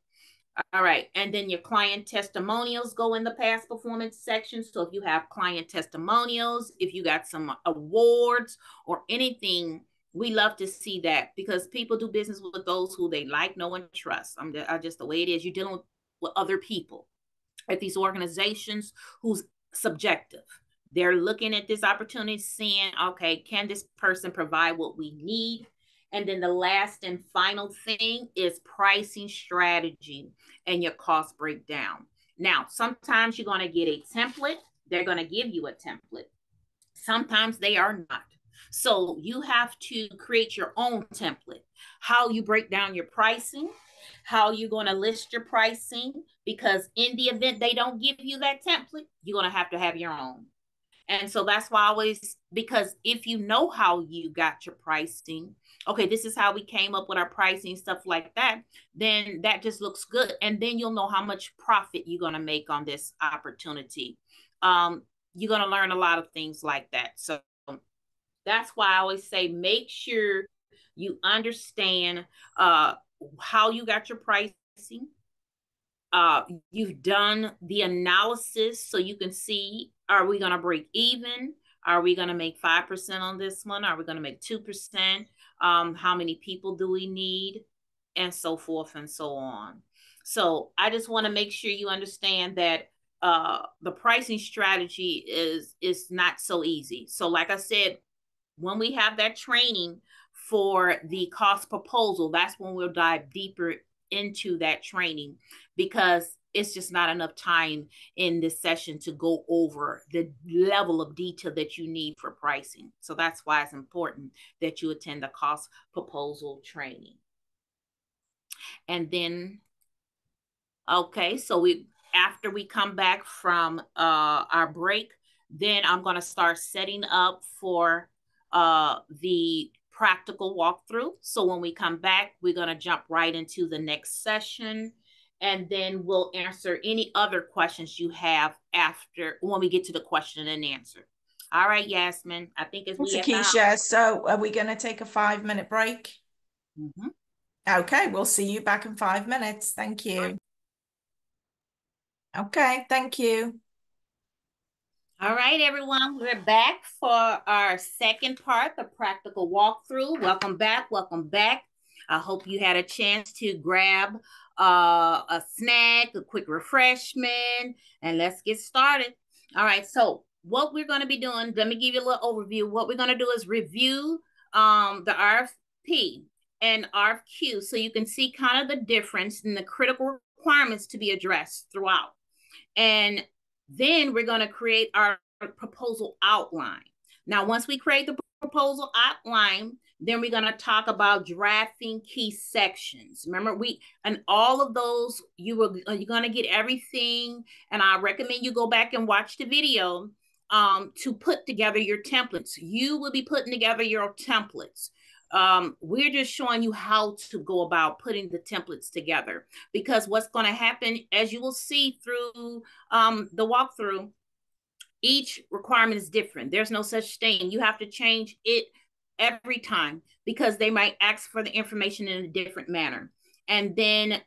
All right. And then your client testimonials go in the past performance section. So if you have client testimonials, if you got some awards or anything, we love to see that, because people do business with those who they like, know, and trust. Just the way it is. You're dealing with other people at these organizations who's subjective. They're looking at this opportunity, seeing, okay, can this person provide what we need? And then the last and final thing is pricing strategy and your cost breakdown. Now, sometimes you're going to get a template. They're going to give you a template. Sometimes they are not. So you have to create your own template. How you break down your pricing, how you're going to list your pricing, because in the event they don't give you that template, you're going to have your own. And so that's why I always, because if you know how you got your pricing, okay, this is how we came up with our pricing, stuff like that, then that just looks good. And then you'll know how much profit you're going to make on this opportunity. You're going to learn a lot of things like that. So that's why I always say, make sure you understand how you got your pricing. You've done the analysis so you can see, are we going to break even? Are we going to make 5% on this one? Are we going to make 2%? How many people do we need? And so forth and so on. So I just want to make sure you understand that the pricing strategy is not so easy. So like I said, when we have that training for the cost proposal, that's when we'll dive deeper into that training, because it's just not enough time in this session to go over the level of detail that you need for pricing. So that's why it's important that you attend the cost proposal training. And then, okay, so after we come back from our break, Then I'm going to start setting up for the practical walkthrough. So when we come back, we're going to jump right into the next session. And then we'll answer any other questions you have after when we get to the question and answer. All right, Yasmin, I think as Thanks, we at the Keisha. So are we going to take a 5-minute break? mm-hmm. Okay, we'll see you back in 5 minutes. Thank you. Okay, thank you. All right, everyone, we're back for our second part, the practical walkthrough. Welcome back, welcome back. I hope you had a chance to grab a snack, a quick refreshment, and let's get started. All right, so what we're going to be doing, let me give you a little overview. What we're going to do is review the RFP and RFQ so you can see kind of the difference in the critical requirements to be addressed throughout. And then we're going to create our proposal outline. Now, once we create the proposal outline, then we're going to talk about drafting key sections. Remember, and all of those, you're going to get everything. And I recommend you go back and watch the video to put together your templates. You will be putting together your templates. We're just showing you how to go about putting the templates together, because what's going to happen, as you will see through the walkthrough, each requirement is different. There's no such thing. You have to change it every time because they might ask for the information in a different manner. And then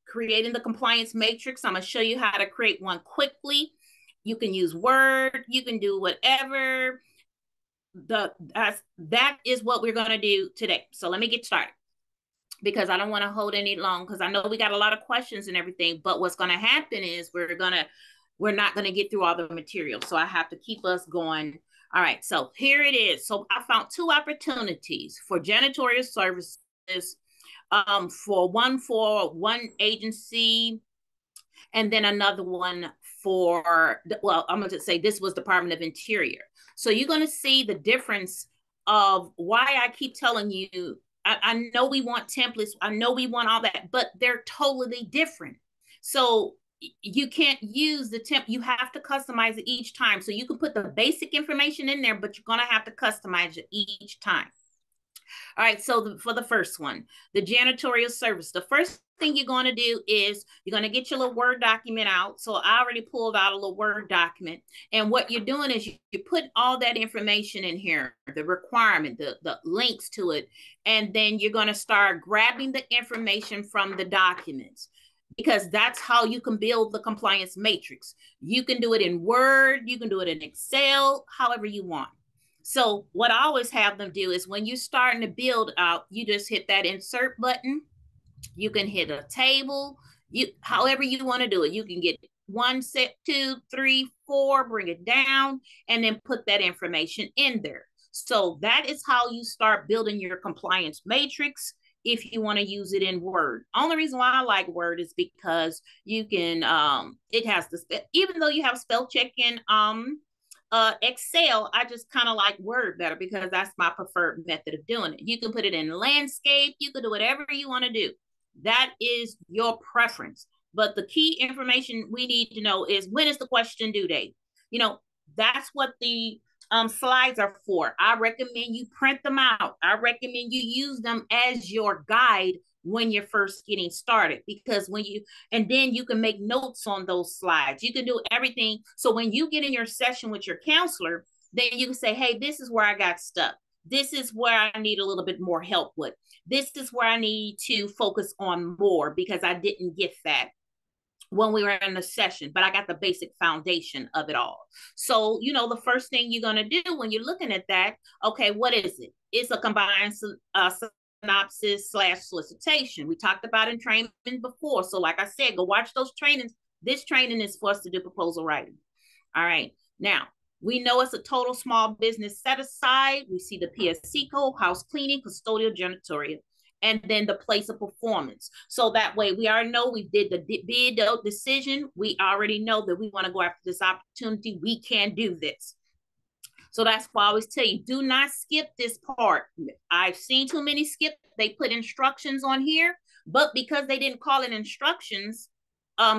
creating the compliance matrix, I'm going to show you how to create one quickly. You can use Word, you can do whatever. That is what we're going to do today. So let me get started, because I don't want to hold any long, because I know we got a lot of questions and everything, but what's going to happen is we're not going to get through all the material. So I have to keep us going. All right, so here it is. So I found 2 opportunities for janitorial services, for one agency, and then another one for, well, I'm going to say this was Department of Interior. So you're going to see the difference of why I keep telling you, I know we want templates, I know we want all that, but they're totally different. So you can't use the temp, you have to customize it each time. So you can put the basic information in there, but you're going to have to customize it each time. All right, so for the first one, the janitorial service, the first thing you're going to do is you're going to get your little Word document out. So I already pulled out a little Word document. And what you're doing is you put all that information in here, the requirement, the links to it. And then you're going to start grabbing the information from the documents, because that's how you can build the compliance matrix. You can do it in Word, you can do it in Excel, however you want. So what I always have them do is when you're starting to build out, you just hit that insert button. You can hit a table, however you want to do it. You can get 1 set, 2, 3, 4, bring it down, and then put that information in there. So that is how you start building your compliance matrix if you want to use it in Word. Only reason why I like Word is because you can, it has even though you have spell check in Excel, I just kind of like Word better because that's my preferred method of doing it. You can put it in landscape, you can do whatever you want to do. That is your preference. But the key information we need to know is, when is the question due date? That's what the slides are for. I recommend you print them out. I recommend you use them as your guide when you're first getting started, because and then you can make notes on those slides. You can do everything. So when you get in your session with your counselor, then you can say, hey, this is where I got stuck. This is where I need a little bit more help with. This is where I need to focus on more because I didn't get that when we were in the session, but I got the basic foundation of it all. So, the first thing you're going to do when you're looking at that, okay, what is it? It's a combined synopsis / solicitation. We talked about in training before. So like I said, go watch those trainings. This training is for us to do proposal writing. All right. Now, we know it's a total small business set aside. We see the PSC code, house cleaning, custodial, janitorial, and then the place of performance. So that way we already know we did the bid decision. We already know that we want to go after this opportunity. We can do this. So that's why I always tell you, do not skip this part. I've seen too many skip. They put instructions on here, but because they didn't call it instructions,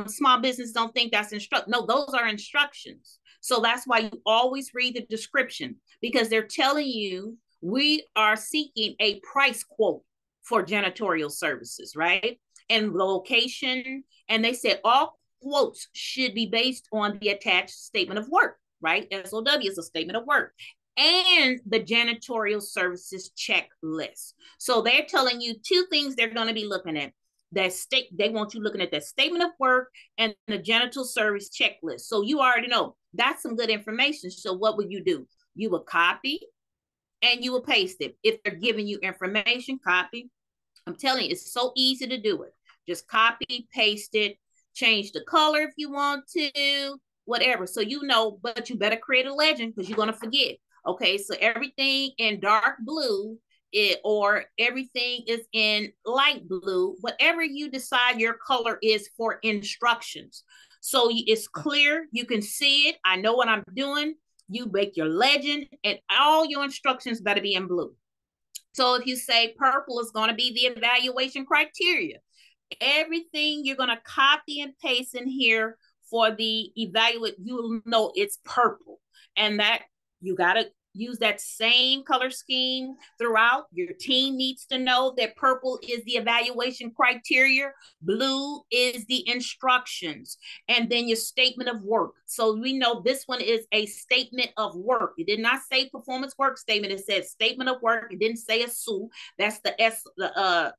small business don't think that's instruct. No, those are instructions. So that's why you always read the description, because they're telling you we are seeking a price quote for janitorial services, right? And location. And they said all quotes should be based on the attached statement of work, right? SOW is a statement of work, and the janitorial services checklist. So they're telling you two things they're going to be looking at. They want you looking at that statement of work and the janitorial service checklist. So you already know that's some good information. So what would you do? You will copy and you will paste it. If they're giving you information, copy. I'm telling you, it's so easy to do it. Just copy, paste it, change the color if you want to, whatever. So you know, but you better create a legend because you're going to forget. Okay, so everything in dark blue or everything is in light blue, whatever you decide your color is for instructions. So it's clear, you can see it. I know what I'm doing. You make your legend and all your instructions better be in blue. So if you say purple is going to be the evaluation criteria, everything you're going to copy and paste in here for the evaluate, you'll know it's purple. And that you got to use that same color scheme throughout. Your team needs to know that purple is the evaluation criteria, blue is the instructions, and then your statement of work. So we know this one is a statement of work. It did not say performance work statement. It said statement of work. It didn't say a SOO. That's the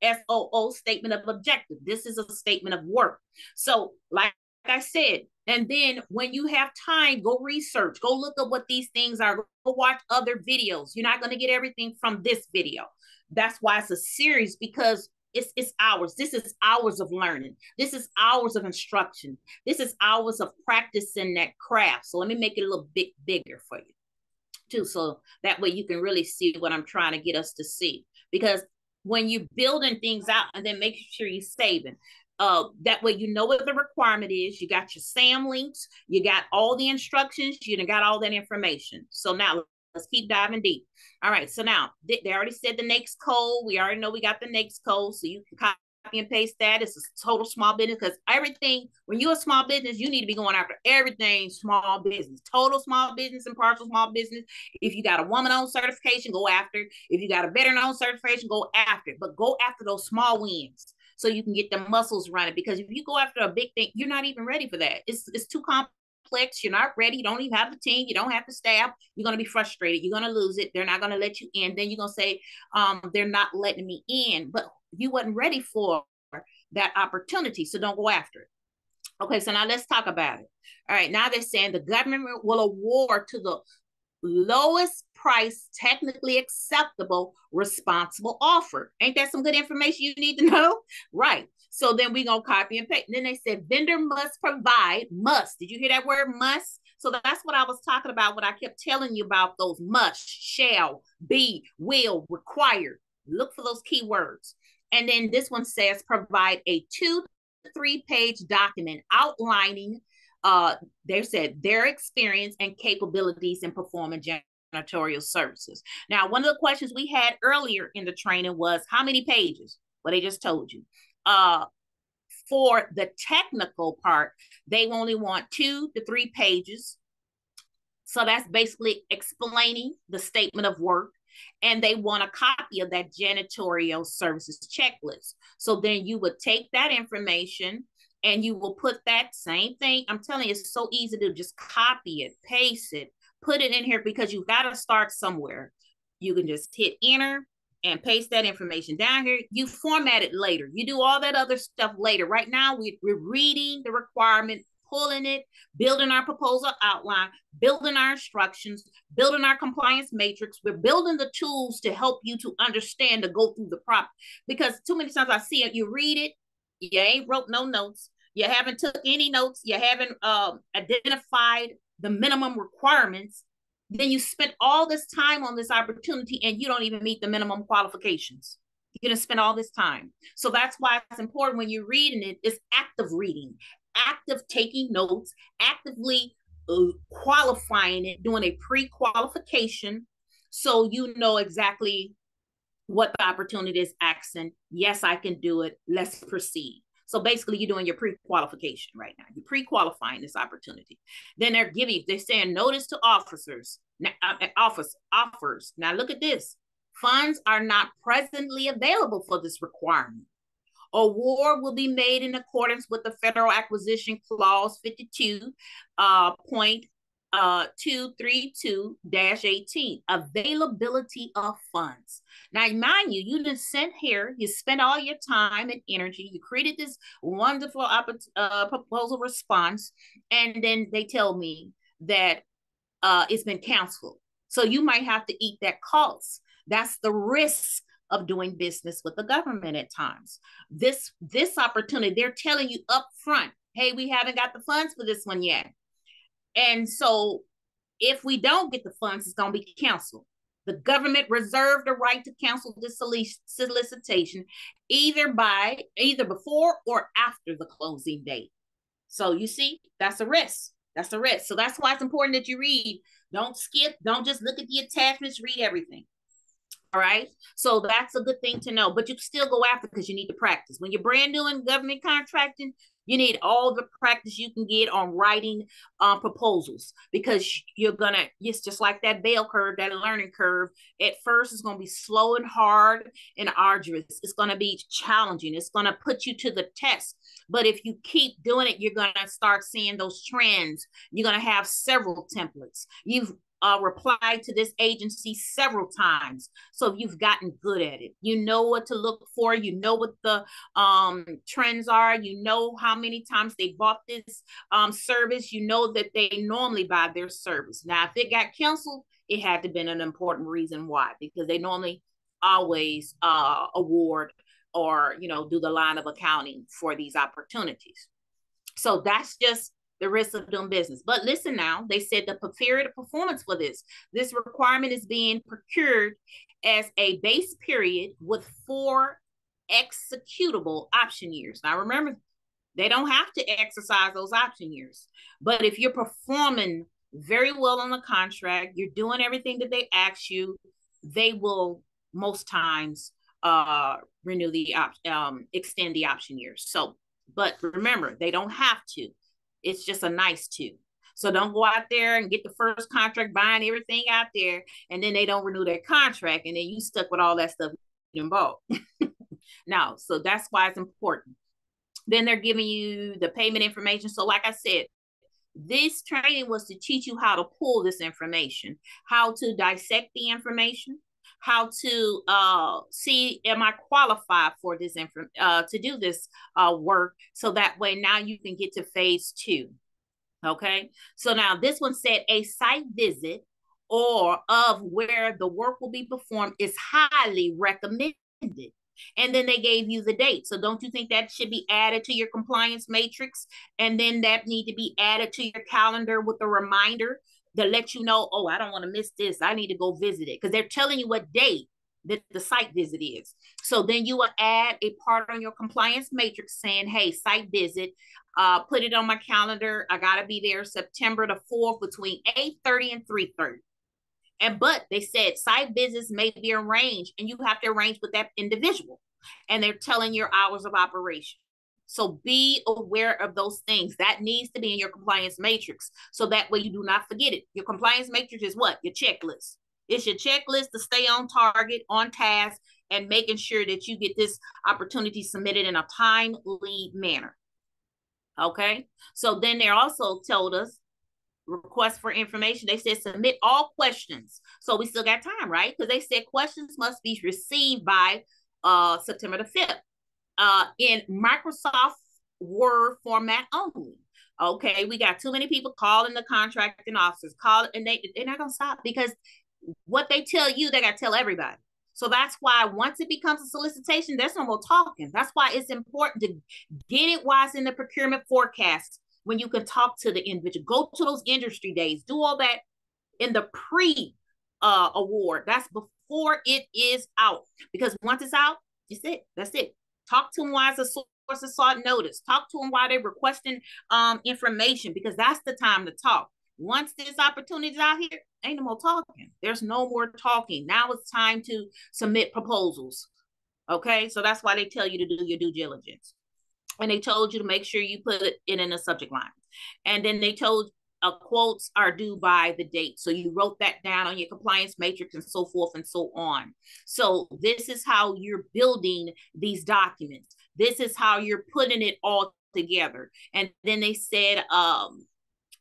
SOO, statement of objective. This is a statement of work. So like I said, and then when you have time, go research, go look at what these things are, go watch other videos. You're not going to get everything from this video. That's why it's a series, because it's hours. This is hours of learning. This is hours of instruction. This is hours of practicing that craft. So let me make it a little bit bigger for you too. So that way you can really see what I'm trying to get us to see. Because when you're building things out, and then make sure you're saving, that way you know what the requirement is. You got your SAM links, you got all the instructions, you got all that information. So now let's keep diving deep. All right, so now they already said the NAICS code. We already know we got the NAICS code, so you can copy and paste that. It's a total small business, because everything, when you're a small business, you need to be going after everything small business, total small business and partial small business. If you got a woman-owned certification, go after it. If you got a veteran-owned certification, go after it. But go after those small wins, so you can get the muscles running. Because if you go after a big thing, you're not even ready for that. It's too complex. You're not ready. You don't even have the team. You don't have the staff. You're going to be frustrated. You're going to lose it. They're not going to let you in. Then you're going to say, they're not letting me in. But you wasn't ready for that opportunity, so don't go after it. Okay, so now let's talk about it. All right, now they're saying the government will award to the lowest price, technically acceptable, responsible offer. Ain't that some good information you need to know? Right. So then we're going to copy and paste. And then they said vendor must provide, must. Did you hear that word, must? So that's what I was talking about, what I kept telling you about, those must, shall, be, will, required. Look for those keywords. And then this one says provide a 2 to 3 page document outlining they said their experience and capabilities in performing janitorial services. Now, one of the questions we had earlier in the training was how many pages? Well, they just told you. For the technical part, they only want 2 to 3 pages. So that's basically explaining the statement of work. And they want a copy of that janitorial services checklist. So then you would take that information and you will put that same thing. I'm telling you, it's so easy to just copy it, paste it, put it in here, because you got to start somewhere. You can just hit enter and paste that information down here. You format it later. You do all that other stuff later. Right now, we're reading the requirement, pulling it, building our proposal outline, building our instructions, building our compliance matrix. We're building the tools to help you to understand, to go through the prop. Because too many times I see it, you read it, you ain't wrote no notes, you haven't took any notes, you haven't identified the minimum requirements, then you spent all this time on this opportunity and you don't even meet the minimum qualifications. You're going to spend all this time. So that's why it's important when you're reading it, it's active reading, active taking notes, actively qualifying it, doing a pre-qualification, so you know exactly what the opportunity is, asking, yes, I can do it, let's proceed. So basically, you're doing your pre-qualification right now. You're pre-qualifying this opportunity. Then they're saying notice to officers. Now, offers. Now look at this. Funds are not presently available for this requirement. Award will be made in accordance with the Federal Acquisition Clause 52.232-18, availability of funds. Now, mind you, you done sent here, you spent all your time and energy, you created this wonderful proposal response, and then they tell me that it's been canceled. So you might have to eat that cost. That's the risk of doing business with the government at times. This opportunity, they're telling you up front, hey, we haven't got the funds for this one yet. And so if we don't get the funds, it's going to be canceled. The government reserved the right to cancel this solicitation either before or after the closing date. So you see, that's a risk. That's a risk. So that's why it's important that you read. Don't skip. Don't just look at the attachments. Read everything. All right. So that's a good thing to know, but you still go after because you need to practice. When you're brand new in government contracting, you need all the practice you can get on writing proposals, because it's just like that bell curve, that learning curve. At first, it's going to be slow and hard and arduous. It's going to be challenging. It's going to put you to the test. But if you keep doing it, you're going to start seeing those trends. You're going to have several templates. You've replied to this agency several times, so you've gotten good at it. You know what to look for. You know what the trends are. You know how many times they bought this service. You know that they normally buy their service. Now, if it got canceled, it had to have been an important reason why, because they normally always award or do the line of accounting for these opportunities. So that's just the risk of doing business. But listen now, they said the period of performance for this requirement is being procured as a base period with 4 executable option years. Now remember, they don't have to exercise those option years. But if you're performing very well on the contract, you're doing everything that they ask you, they will most times renew the extend the option years. So, but remember, they don't have to. It's just a nice to. So don't go out there and get the first contract, buying everything out there, and then they don't renew their contract, and then you stuck with all that stuff involved. Now, so that's why it's important. Then they're giving you the payment information. So like I said, this training was to teach you how to pull this information, how to dissect the information, how to see, am I qualified for this to do this work, so that way now you can get to phase 2. Okay, so now this one said a site visit or of where the work will be performed is highly recommended. And then they gave you the date. So don't you think that should be added to your compliance matrix? And then that need to be added to your calendar with a reminder to let you know, oh, I don't want to miss this. I need to go visit it, because they're telling you what date that the site visit is. So then you will add a part on your compliance matrix saying, hey, site visit, put it on my calendar. I got to be there September the 4th between 8:30 and 3:30. But they said site visits may be arranged, and you have to arrange with that individual, and they're telling your hours of operation. So be aware of those things. That needs to be in your compliance matrix, so that way you do not forget it. Your compliance matrix is what? Your checklist. It's your checklist to stay on target, on task, and making sure that you get this opportunity submitted in a timely manner. Okay? So then they also told us, request for information. They said submit all questions. So we still got time, right? Because they said questions must be received by September the 5th in Microsoft Word format only. Okay, we got too many people calling the contracting officers, and they're not going to stop, because what they tell you, they got to tell everybody. So that's why once it becomes a solicitation, there's no more talking. That's why it's important to get it while it's in the procurement forecast, when you can talk to the individual. Go to those industry days. Do all that in the pre-award. That's before it is out. Because once it's out, that's it. That's it. Talk to them while it's a source of sought notice. Talk to them while they're requesting information, because that's the time to talk. Once this opportunity is out here, ain't no more talking. There's no more talking. Now it's time to submit proposals. Okay, so that's why they tell you to do your due diligence. and they told you to make sure you put it in a subject line. And then they told quotes are due by the date. So you wrote that down on your compliance matrix and so forth and so on. So this is how you're building these documents. This is how you're putting it all together. And then they said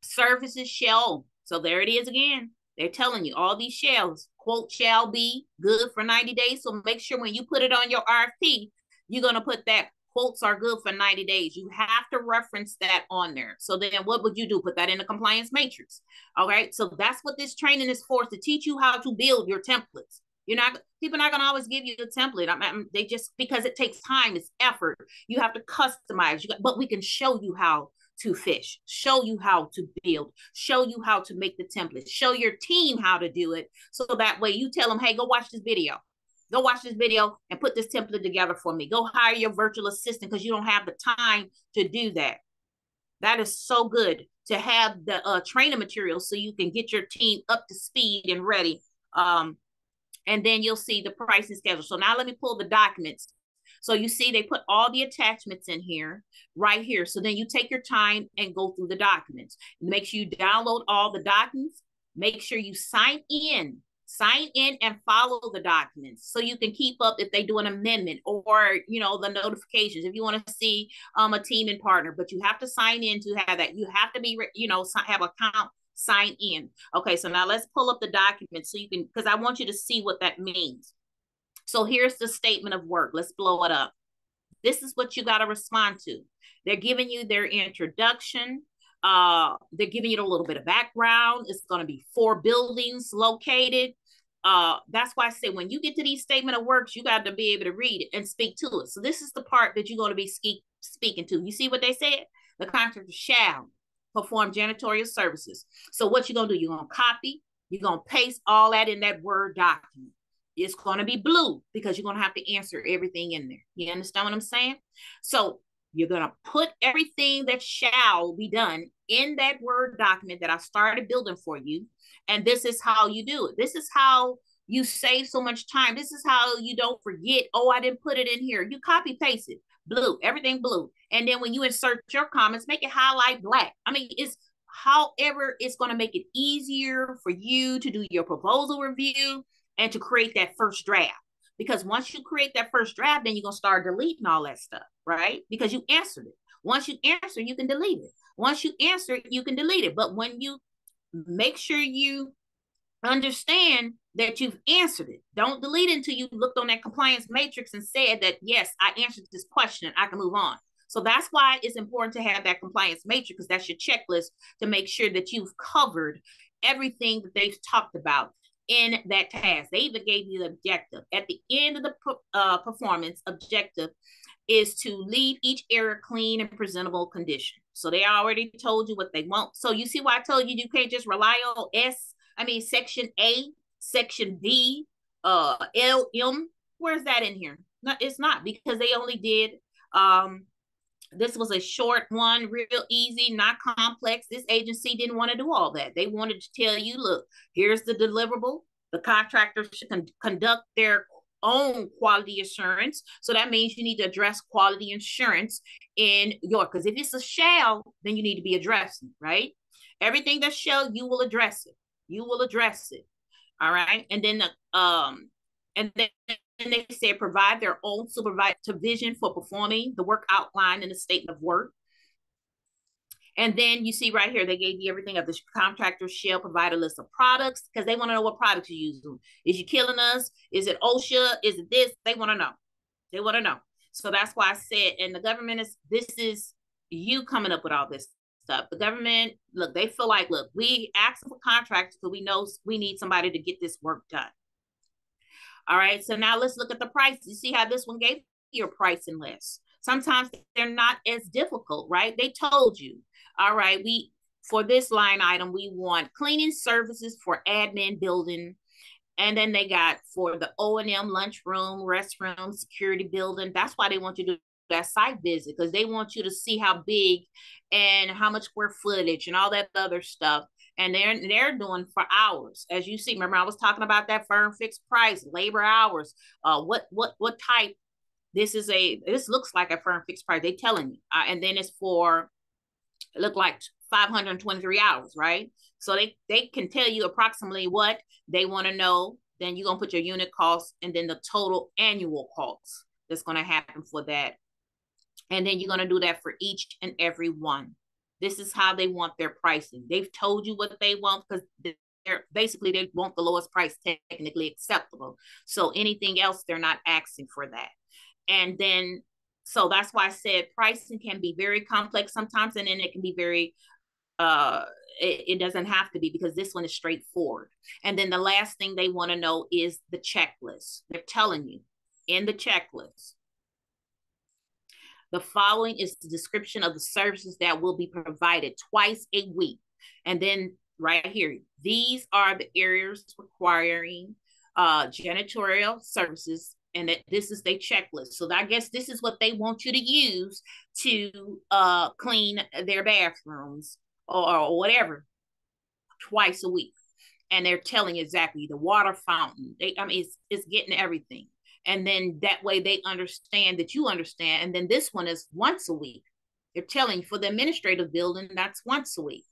services shall. So there it is again. They're telling you all these shells, quote, shall be good for 90 days. So make sure when you put it on your RFP, you're going to put that quotes are good for 90 days. You have to reference that on there. So then what would you do? Put that in the compliance matrix. All right. So that's what this training is for, to teach you how to build your templates. You're not, people are not going to always give you a template. They just, because it takes time, it's effort. You have to customize, but we can show you how to fish, show you how to build, show you how to make the template, show your team how to do it. So that way you tell them, hey, go watch this video. Go watch this video and put this template together for me. Go hire your virtual assistant because you don't have the time to do that. That is so good to have the training materials so you can get your team up to speed and ready. And then you'll see the pricing schedule. So now let me pull the documents. So you see they put all the attachments in here, right here. So then you take your time and go through the documents. Make sure you download all the documents. Make sure you sign in and follow the documents so you can keep up if they do an amendment or, you know, the notifications. If you want to see a team and partner, but you have to sign in to have that. You have to be, you know, have an account, sign in. Okay, so now let's pull up the document so you can, because I want you to see what that means. So here's the statement of work. Let's blow it up. This is what you got to respond to. They're giving you their introduction. They're giving you a little bit of background. It's going to be 4 buildings located. That's why I say when you get to these statement of works, you got to be able to read it and speak to it. So this is the part that you're going to be speaking to. You see what they said? The contractor shall perform janitorial services. So what you're going to do, you're going to copy, you're going to paste all that in that Word document. It's going to be blue because you're going to have to answer everything in there. You understand what I'm saying? So you're going to put everything that shall be done in that Word document that I started building for you. And this is how you do it. This is how you save so much time. This is how you don't forget, oh, I didn't put it in here. You copy paste it, blue, everything blue. And then when you insert your comments, make it highlight black. I mean, it's however it's going to make it easier for you to do your proposal review and to create that first draft. Because once you create that first draft, then you're going to start deleting all that stuff, right? Because you answered it. Once you answer, you can delete it. Once you answer it, you can delete it. But when you make sure you understand that you've answered it, don't delete it until you looked on that compliance matrix and said that, yes, I answered this question and I can move on. So that's why it's important to have that compliance matrix, because that's your checklist to make sure that you've covered everything that they've talked about in that task. They even gave you the objective. At the end of the performance objective is to leave each area clean and presentable condition. So they already told you what they want. So you see why I told you can't just rely on section A, section B, LM. Where's that in here? No, it's not, because they only did this was a short one, real easy, not complex. This agency didn't want to do all that. They wanted to tell you, look, here's the deliverable. The contractor should conduct their own quality assurance. So that means you need to address quality assurance in your, because if it's a shall, then you need to be addressing, right? Everything that's shall, you will address it. You will address it. All right. And then they said provide their own supervision for performing the work outlined in the statement of work. And then you see right here, they gave you everything of the contractor shall provide a list of products, because they want to know what products you're using. Is you killing us? Is it OSHA? Is it this? They want to know. They want to know. So that's why I said, and the government this is you coming up with all this stuff. The government, look, they feel like, look, we ask for contractors because we know we need somebody to get this work done. All right, so now let's look at the price. You see how this one gave you a pricing list. Sometimes they're not as difficult, right? They told you, all right, for this line item, we want cleaning services for admin building. And then they got for the O&M, lunchroom, restroom, security building. That's why they want you to do that site visit, because they want you to see how big and how much square footage and all that other stuff. And they're doing for hours, as you see. Remember, I was talking about that firm fixed price, labor hours, what type This looks like a firm fixed price. They telling you, and then it's for, it look like 523 hours, right? So they can tell you approximately what they want to know. Then you're gonna put your unit cost and then the total annual cost that's gonna happen for that. And then you're gonna do that for each and every one. This is how they want their pricing. They've told you what they want because they want the lowest price technically acceptable. So anything else, they're not asking for that. And then, so that's why I said pricing can be very complex sometimes, and then it can be very, it doesn't have to be, because this one is straightforward. And then the last thing they want to know is the checklist. They're telling you in the checklist, the following is the description of the services that will be provided twice a week. And then right here, these are the areas requiring janitorial services, and that this is their checklist. So I guess this is what they want you to use to clean their bathrooms or whatever twice a week. And they're telling you exactly the water fountain. I mean, it's getting everything. And then that way they understand that you understand. And then this one is once a week. They're telling you for the administrative building, that's once a week.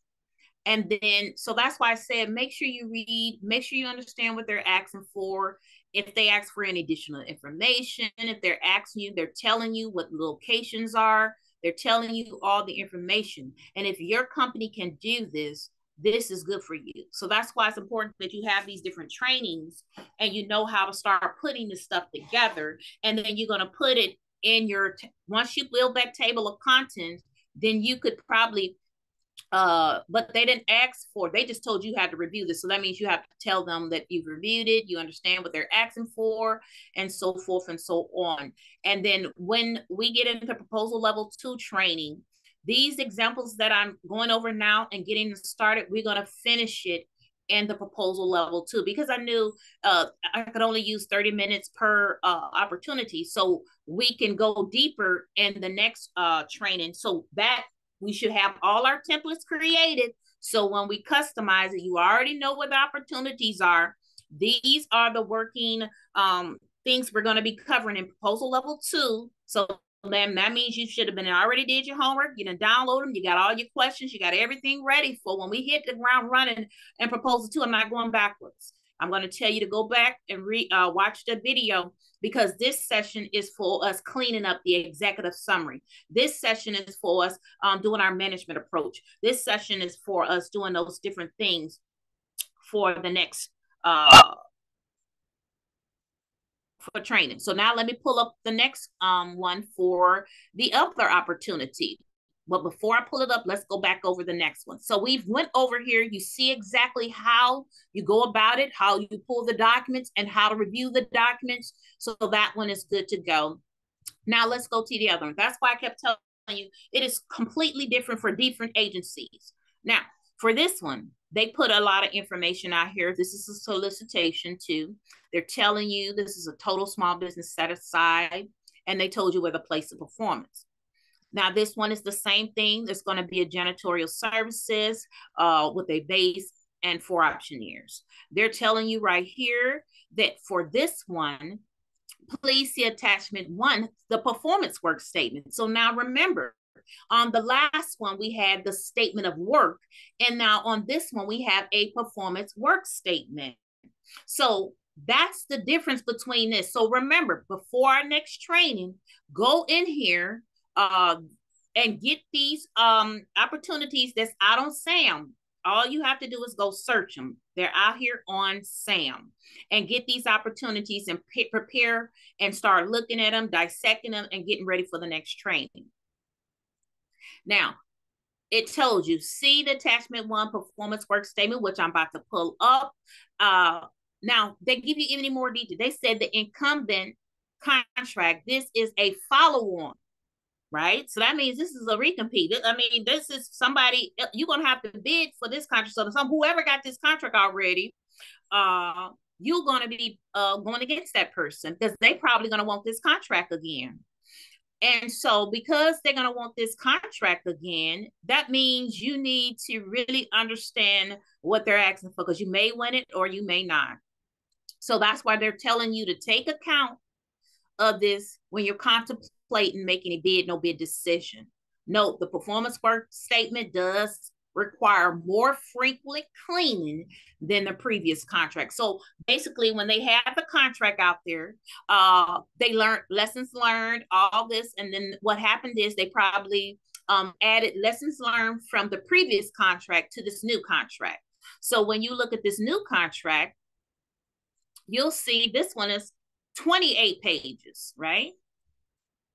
And then, so that's why I said, make sure you read, make sure you understand what they're asking for. If they ask for any additional information, if they're asking you, they're telling you what the locations are, they're telling you all the information. And if your company can do this, this is good for you. So that's why it's important that you have these different trainings and you know how to start putting this stuff together. And then you're going to put it in your, once you build that table of contents, then you could probably, but they didn't ask for, they just told you had to review this. So that means you have to tell them that you've reviewed it, you understand what they're asking for, and so forth and so on. And then when we get into proposal level 2 training, these examples that I'm going over now and getting started, we're going to finish it in the proposal level 2, because I knew I could only use 30 minutes per opportunity. So we can go deeper in the next training. So that we should have all our templates created. So when we customize it, you already know what the opportunities are. These are the working things we're going to be covering in proposal level 2. So then that means you should have been already did your homework. You done download them. You got all your questions. You got everything ready for when we hit the ground running and proposal 2. I'm not going backwards. I'm going to tell you to go back and watch the video, because this session is for us cleaning up the executive summary. This session is for us doing our management approach. This session is for us doing those different things for the next for training. So now let me pull up the next one for the other opportunity. But before I pull it up, let's go back over the next one. So we've went over here. You see exactly how you go about it, how you pull the documents, and how to review the documents. So that one is good to go. Now let's go to the other one. That's why I kept telling you it is completely different for different agencies. Now, for this one, they put a lot of information out here. This is a solicitation too. They're telling you this is a total small business set aside, and they told you where the place of performance. Now, this one is the same thing. There's going to be a janitorial services with a base and 4 optioneers. They're telling you right here that for this one, please see attachment 1, the performance work statement. So now remember, on the last one, we had the statement of work. And now on this one, we have a performance work statement. So that's the difference between this. So remember, before our next training, go in here and get these opportunities that's out on SAM. All you have to do is go search them. They're out here on SAM, and get these opportunities and prepare and start looking at them, dissecting them, and getting ready for the next training. Now, it told you, see the attachment 1 performance work statement, which I'm about to pull up. Now, they give you even more detail. They said the incumbent contract, this is a follow-on, right? So that means this is a recompete. I mean, this is somebody, you're going to have to bid for this contract. So whoever got this contract already, you're going to be going against that person, because they probably going to want this contract again. And so because they're going to want this contract again, that means you need to really understand what they're asking for, because you may win it or you may not. So that's why they're telling you to take account of this when you're contemplating making a bid, no bid decision. Note the performance work statement does require more frequent cleaning than the previous contract. So basically, when they have the contract out there, they learned lessons learned, all this, and then what happened is they probably added lessons learned from the previous contract to this new contract. So when you look at this new contract, you'll see this one is 28 pages, right?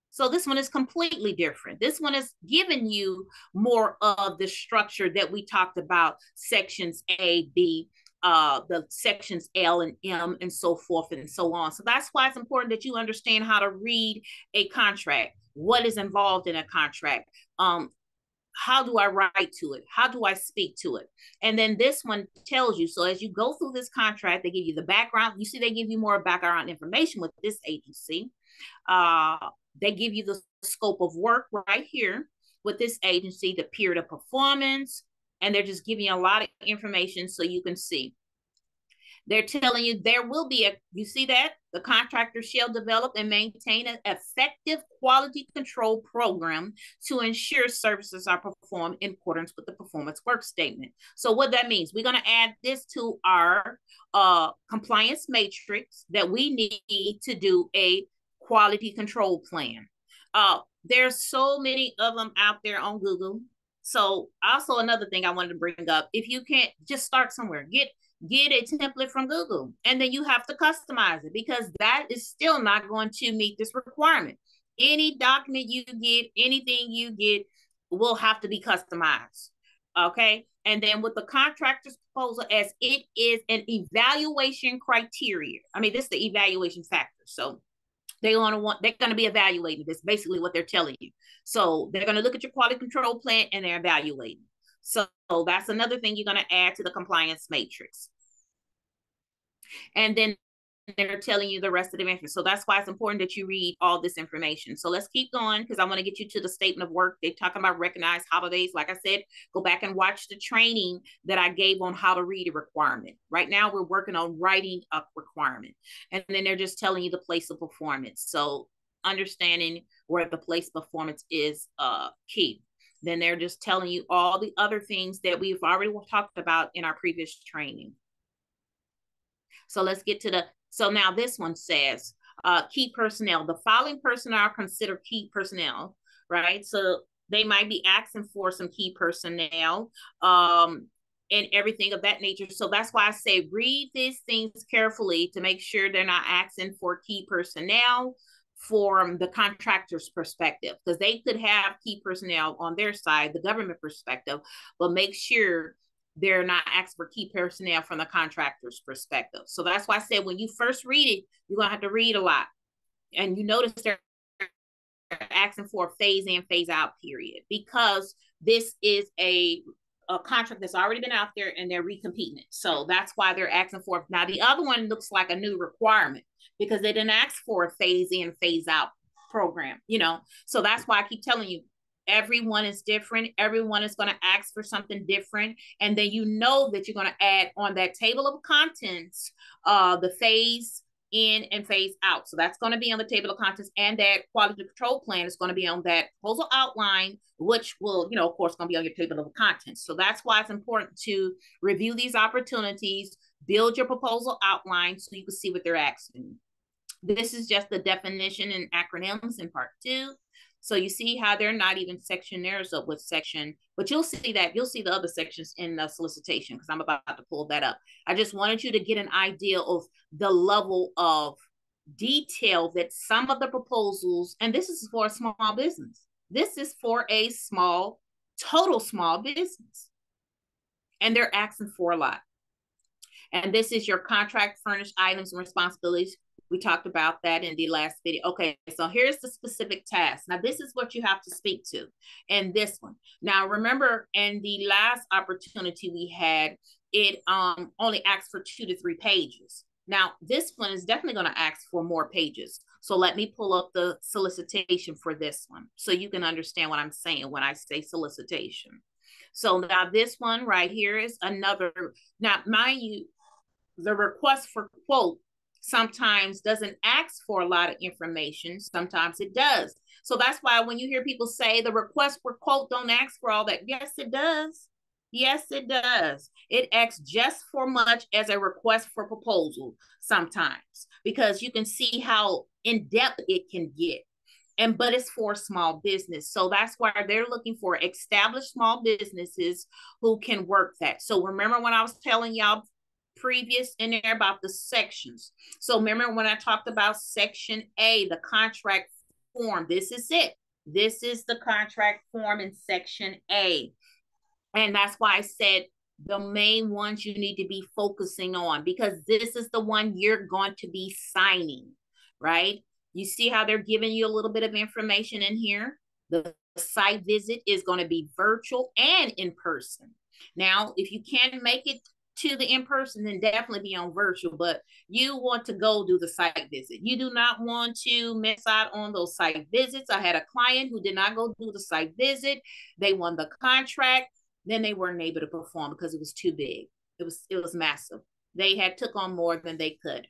So this one is completely different. This one is giving you more of the structure that we talked about, sections A, B, the sections L and M and so forth and so on. So that's why it's important that you understand how to read a contract, what is involved in a contract, how do I write to it? How do I speak to it? And then this one tells you, so as you go through this contract, they give you the background. You see, they give you more background information with this agency. They give you the scope of work right here with this agency, the period of performance, and they're just giving you a lot of information so you can see. They're telling you there will be you see that? The contractor shall develop and maintain an effective quality control program to ensure services are performed in accordance with the performance work statement. So what that means, we're going to add this to our compliance matrix that we need to do a quality control plan. There's so many of them out there on Google. So also another thing I wanted to bring up, if you can't, just start somewhere, get a template from Google, and then you have to customize it, because that is still not going to meet this requirement. Any document you get, anything you get will have to be customized. Okay. And then with the contractor's proposal, as it is an evaluation criteria. I mean, this is the evaluation factor. So they're going to be evaluating this, basically what they're telling you. So they're going to look at your quality control plan and they're evaluating. So that's another thing you're going to add to the compliance matrix. And then they're telling you the rest of the information. So that's why it's important that you read all this information. So let's keep going, because I want to get you to the statement of work. They're talking about recognized holidays. Like I said, go back and watch the training that I gave on how to read a requirement. Right now, we're working on writing a requirement. And then they're just telling you the place of performance. So understanding where the place of performance is key. Then they're just telling you all the other things that we've already talked about in our previous training. So let's get to so now this one says, key personnel. The following personnel are considered key personnel, right? So they might be asking for some key personnel and everything of that nature. So that's why I say read these things carefully to make sure they're not asking for key personnel from the contractor's perspective, because they could have key personnel on their side, the government perspective, but make sure they're not asking for key personnel from the contractor's perspective. So that's why I said when you first read it, you're going to have to read a lot. And you notice they're asking for a phase in, phase out period, because this is a contract that's already been out there and they're recompeting it. So that's why they're asking for it. Now, the other one looks like a new requirement because they didn't ask for a phase in, phase out program, you know? So that's why I keep telling you, everyone is different. Everyone is going to ask for something different. And then you know that you're going to add on that table of contents, the phase in and phase out. So that's going to be on the table of contents, and that quality control plan is going to be on that proposal outline, which will, you know, of course, going to be on your table of contents. So that's why it's important to review these opportunities, build your proposal outline so you can see what they're asking. This is just the definition and acronyms in part 2. So you see how they're not even sectionaires up with section, but you'll see that. You'll see the other sections in the solicitation because I'm about to pull that up. I just wanted you to get an idea of the level of detail that some of the proposals, and this is for a small business. This is for a total small business. And they're asking for a lot. And this is your contract furnished items and responsibilities. We talked about that in the last video. Okay, so here's the specific task. Now, this is what you have to speak to in this one. Now, remember, in the last opportunity we had, it only asked for 2 to 3 pages. Now, this one is definitely going to ask for more pages. So let me pull up the solicitation for this one so you can understand what I'm saying when I say solicitation. So now this one right here is another. Now, mind you, the request for quote sometimes doesn't ask for a lot of information. Sometimes it does. So that's why when you hear people say the request for quote don't ask for all that, yes, it does. Yes, it does. It asks just for much as a request for proposal sometimes, because you can see how in depth it can get. But it's for small business. So that's why they're looking for established small businesses who can work that. So remember when I was telling y'all previous in there about the sections. So remember when I talked about section A, the contract form, this is it. This is the contract form in section A. And that's why I said the main ones you need to be focusing on, because this is the one you're going to be signing, right? You see how they're giving you a little bit of information in here? The site visit is going to be virtual and in person. Now, if you can't make it to the in-person, then definitely be on virtual, but you want to go do the site visit. You do not want to miss out on those site visits. I had a client who did not go do the site visit. They won the contract. Then they weren't able to perform because it was too big. It was massive. They had took on more than they could,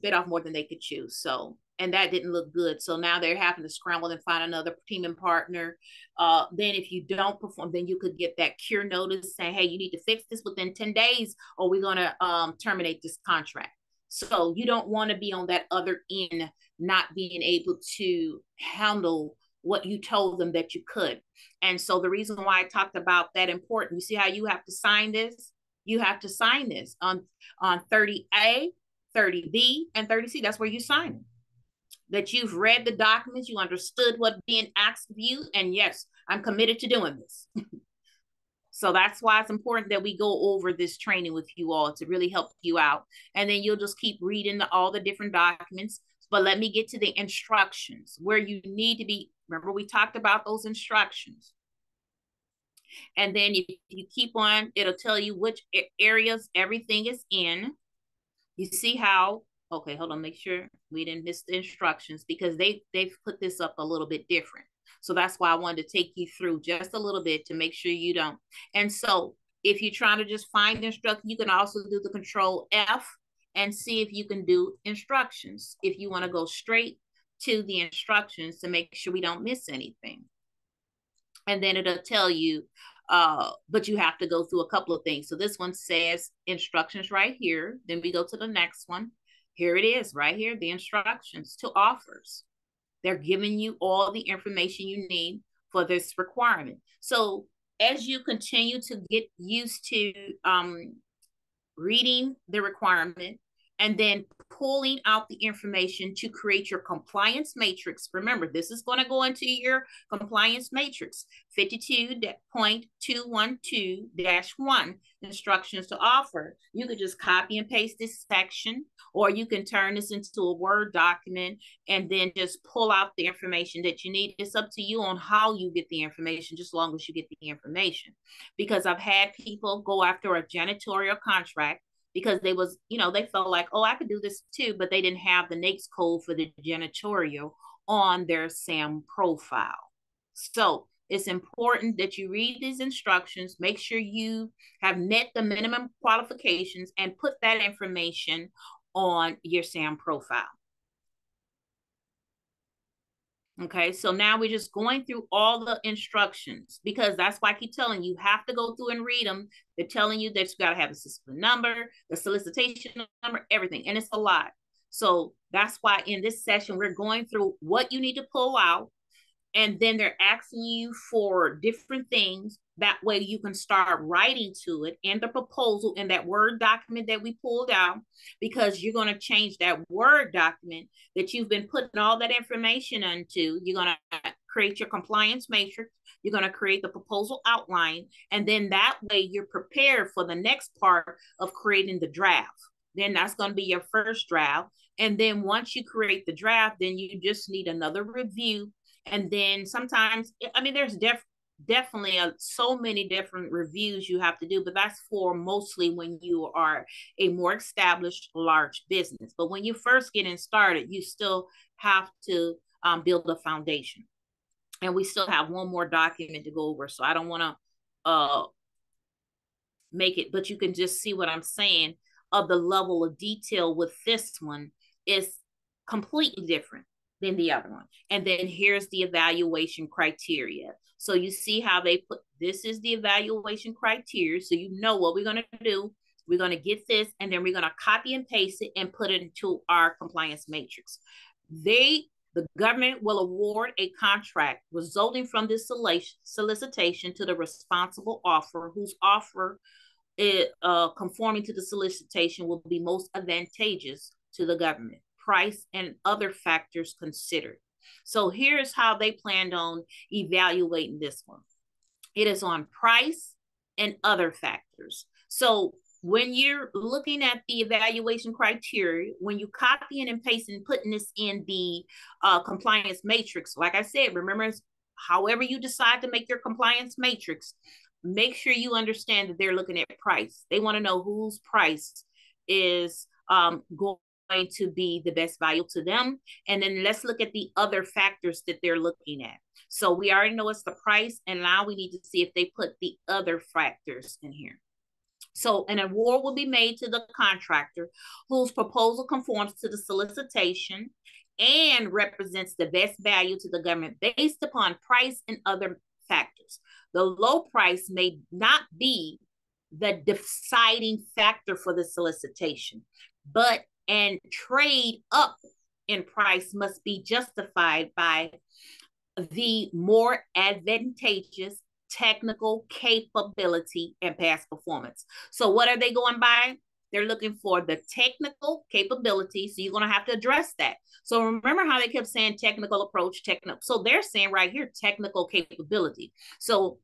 bit off more than they could chew. So, and that didn't look good. So now they're having to scramble and find another team and partner. Then if you don't perform, then you could get that cure notice saying, hey, you need to fix this within 10 days or we're going to terminate this contract. So you don't want to be on that other end, not being able to handle what you told them that you could. And so the reason why I talked about that important, you see how you have to sign this? You have to sign this on 30A, 30B, and 30C. That's where you sign it. That you've read the documents, you understood what being asked of you, and yes, I'm committed to doing this. So that's why it's important that we go over this training with you all to really help you out. And then you'll just keep reading all the different documents. But let me get to the instructions where you need to be. Remember, we talked about those instructions. And then if you keep on, it'll tell you which areas everything is in. You see how, okay, hold on, make sure we didn't miss the instructions because they've put this up a little bit different. So that's why I wanted to take you through just a little bit to make sure you don't. And so if you're trying to just find the instruction, you can also do the control F and see if you can do instructions. If you want to go straight to the instructions to make sure we don't miss anything. And then it'll tell you, but you have to go through a couple of things. So this one says instructions right here. Then we go to the next one. Here it is right here, the instructions to offers. They're giving you all the information you need for this requirement. So as you continue to get used to reading the requirement and then pulling out the information to create your compliance matrix. Remember, this is going to go into your compliance matrix, 52.212-1, instructions to offer. You could just copy and paste this section, or you can turn this into a Word document and then just pull out the information that you need. It's up to you on how you get the information, just as long as you get the information. Because I've had people go after a janitorial contract because they was, they felt like, oh, I could do this too, but they didn't have the NAICS code for the janitorial on their SAM profile. So it's important that you read these instructions, make sure you have met the minimum qualifications and put that information on your SAM profile. Okay, so now we're just going through all the instructions because that's why I keep telling you, you have to go through and read them. They're telling you that you got to have a solicitation number, the solicitation number, everything, and it's a lot. So that's why in this session, we're going through what you need to pull out, and then they're asking you for different things. That way you can start writing to it in the proposal in that Word document that we pulled out, because you're going to change that Word document that you've been putting all that information into. You're going to create your compliance matrix. You're going to create the proposal outline. And then that way you're prepared for the next part of creating the draft. Then that's going to be your first draft. And then once you create the draft, then you just need another review. And then sometimes, there's definitely so many different reviews you have to do, but that's for mostly when you are a more established large business. But when you first getting started, you still have to build a foundation. And we still have one more document to go over. So I don't want to make it, but you can just see what I'm saying. of the level of detail with this one is completely different than the other one. And then here's the evaluation criteria. So you see how they put, this is the evaluation criteria. So you know what we're going to do. We're going to get this, and then we're going to copy and paste it and put it into our compliance matrix. The government will award a contract resulting from this solicitation to the responsible offerer, whose offer conforming to the solicitation will be most advantageous to the government, price and other factors considered. So here's how they planned on evaluating this one. It is on price and other factors. So when you're looking at the evaluation criteria, when you copying and pasting, putting this in the compliance matrix, like I said, remember, however you decide to make your compliance matrix, make sure you understand that they're looking at price. They want to know whose price is going to be the best value to them. And then let's look at the other factors that they're looking at. So we already know it's the price, and now we need to see if they put the other factors in here. So an award will be made to the contractor whose proposal conforms to the solicitation and represents the best value to the government based upon price and other factors. The low price may not be the deciding factor for the solicitation, but an trade up in price must be justified by the more advantageous technical capability and past performance. So what are they going by? They're looking for the technical capability. So you're going to have to address that. So remember how they kept saying technical approach, technical. So they're saying right here, technical capability. So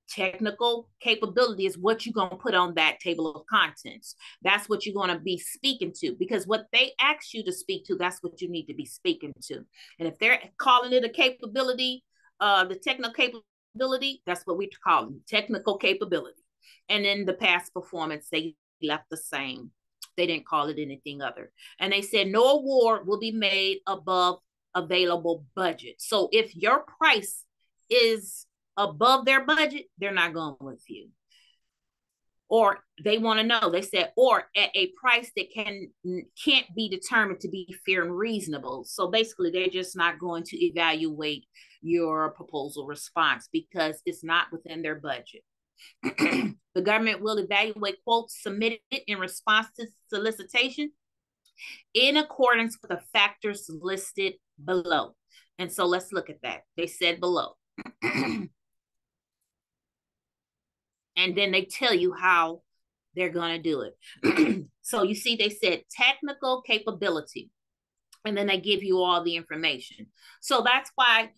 technical capability is what you're going to put on that table of contents. That's what you're going to be speaking to, because what they ask you to speak to, that's what you need to be speaking to. And if they're calling it a capability, the technical capability, that's what we call them, technical capability. And then the past performance, they left the same. They didn't call it anything other. And they said no award will be made above available budget. So if your price is above their budget, they're not going with you. Or they want to know, they said, or at a price that can't be determined to be fair and reasonable. So basically, they're just not going to evaluate your proposal response because it's not within their budget. The government will evaluate quotes submitted in response to solicitation in accordance with the factors listed below. And so let's look at that. They said below. And then they tell you how they're going to do it. So you see, they said technical capability, and then they give you all the information. So that's why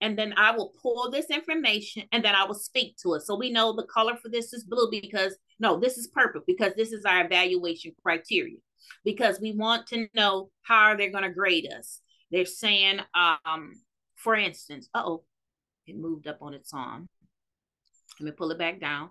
and then I will pull this information and then I will speak to it. So we know the color for this is blue because, no, this is purple because this is our evaluation criteria, because we want to know how they're going to grade us. They're saying, for instance, it moved up on its own. Let me pull it back down.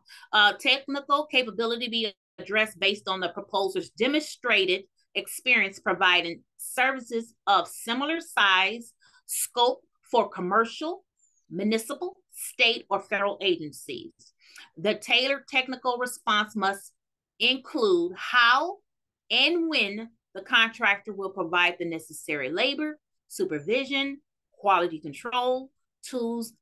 Technical capability be addressed based on the proposer's demonstrated experience providing services of similar size, scope for commercial, municipal, state, or federal agencies. The tailored technical response must include how and when the contractor will provide the necessary labor, supervision, quality control, tools,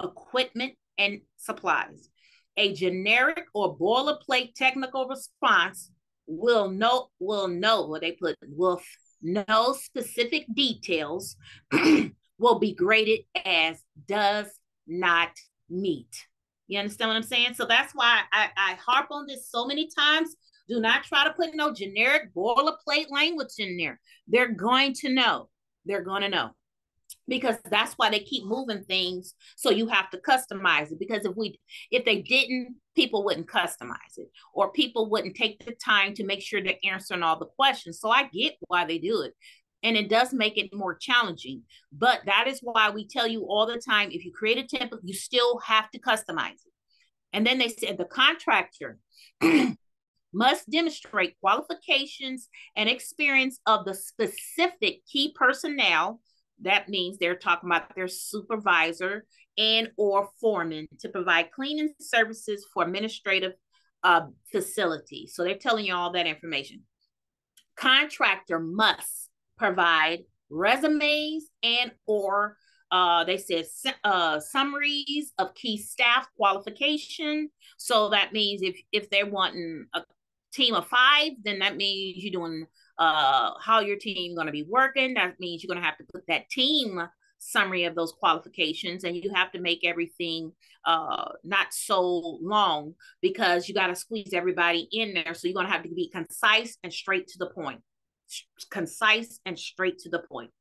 equipment, and supplies. A generic or boilerplate technical response will know specific details will be graded as does not meet. You understand what I'm saying? So that's why I harp on this so many times. Do not try to put no generic boilerplate language in there. They're going to know. They're going to know. Because that's why they keep moving things. So you have to customize it. Because if they didn't, people wouldn't customize it, or people wouldn't take the time to make sure they're answering all the questions. So I get why they do it. And it does make it more challenging. But that is why we tell you all the time, if you create a template, you still have to customize it. And then they said the contractor must demonstrate qualifications and experience of the specific key personnel. That means they're talking about their supervisor and or foreman to provide cleaning services for administrative facility. So they're telling you all that information. Contractor must provide resumes and or they said summaries of key staff qualification. So that means if they're wanting a team of 5, then that means you're doing how your team going to be working. That means you're going to have to put that team summary of those qualifications, and you have to make everything not so long because you got to squeeze everybody in there. So you're going to have to be concise and straight to the point. Concise and straight to the point.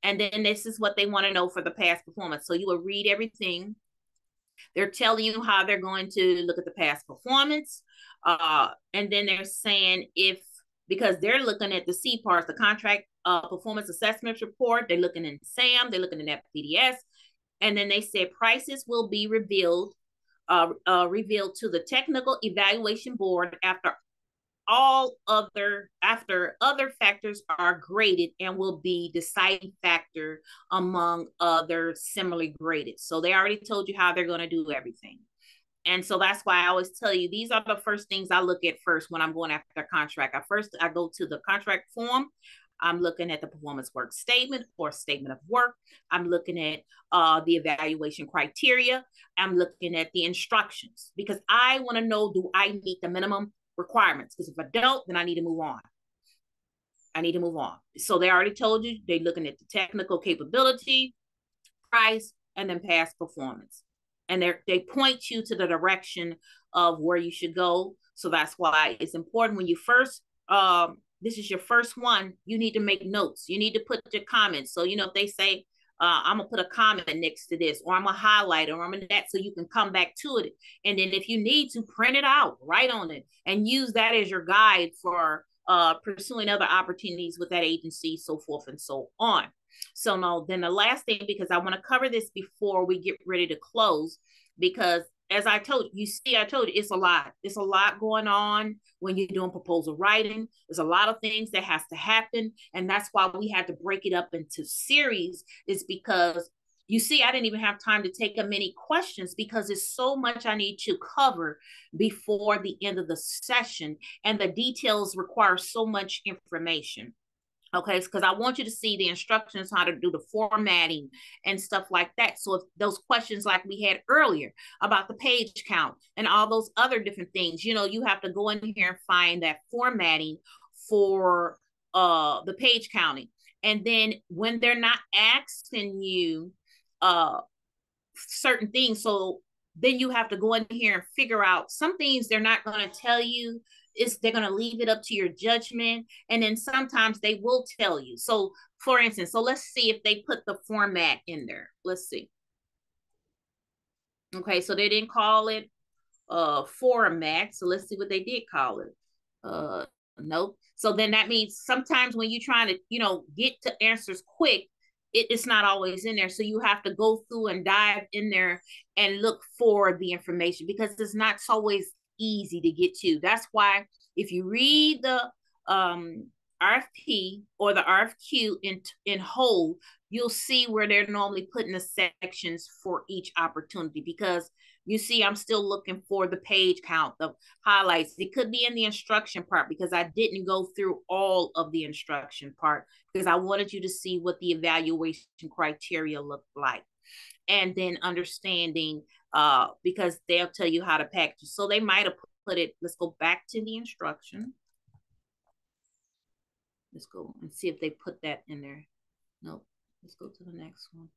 And then this is what they want to know for the past performance. So you will read everything. They're telling you how they're going to look at the past performance. And then they're saying because they're looking at the C parts, the contract performance assessment report, they're looking in SAM, they're looking in FPDS. And then they said prices will be revealed to the technical evaluation board after other factors are graded and will be deciding factor among other similarly graded. So they already told you how they're going to do everything. And so that's why I always tell you, these are the first things I look at first when I'm going after a contract. I go to the contract form. I'm looking at the performance work statement or statement of work. I'm looking at the evaluation criteria. I'm looking at the instructions because I want to know, do I meet the minimum requirements? Because if I don't, then I need to move on. So they already told you they're looking at the technical capability, price, and then past performance. And they point you to the direction of where you should go. So that's why it's important when you first, this is your first one, you need to make notes. You need to put your comments. So, if they say, I'm going to put a comment next to this, or I'm going to highlight, or I'm going to that, so you can come back to it. And then if you need to, print it out, write on it, and use that as your guide for pursuing other opportunities with that agency, so forth and so on. So now, then the last thing, because I want to cover this before we get ready to close, because as I told you, I told you it's a lot. It's a lot going on when you're doing proposal writing. There's a lot of things that has to happen. And that's why we had to break it up into series, is because I didn't even have time to take many questions because there's so much I need to cover before the end of the session. And the details require so much information. Okay, because I want you to see the instructions, how to do the formatting and stuff like that. So if those questions like we had earlier about the page count and all those other different things, you have to go in here and find that formatting for the page counting. And then when they're not asking you certain things, so then you have to go in here and figure out some things they're not going to tell you. They're going to leave it up to your judgment. And then sometimes they will tell you. So for instance, let's see if they put the format in there. Let's see. Okay, so they didn't call it format. So let's see what they did call it. Nope. So then that means sometimes when you're trying to, get to answers quick, it's not always in there. So you have to go through and dive in there and look for the information because it's not always easy to get to. That's why if you read the RFP or the RFQ in whole, you'll see where they're normally putting the sections for each opportunity, because I'm still looking for the page count, the highlights. It could be in the instruction part because I didn't go through all of the instruction part because I wanted you to see what the evaluation criteria looked like. And then understanding, because they'll tell you how to package it. So they might have put it, let's go back to the instruction. Let's go and see if they put that in there. Nope. Let's go to the next one.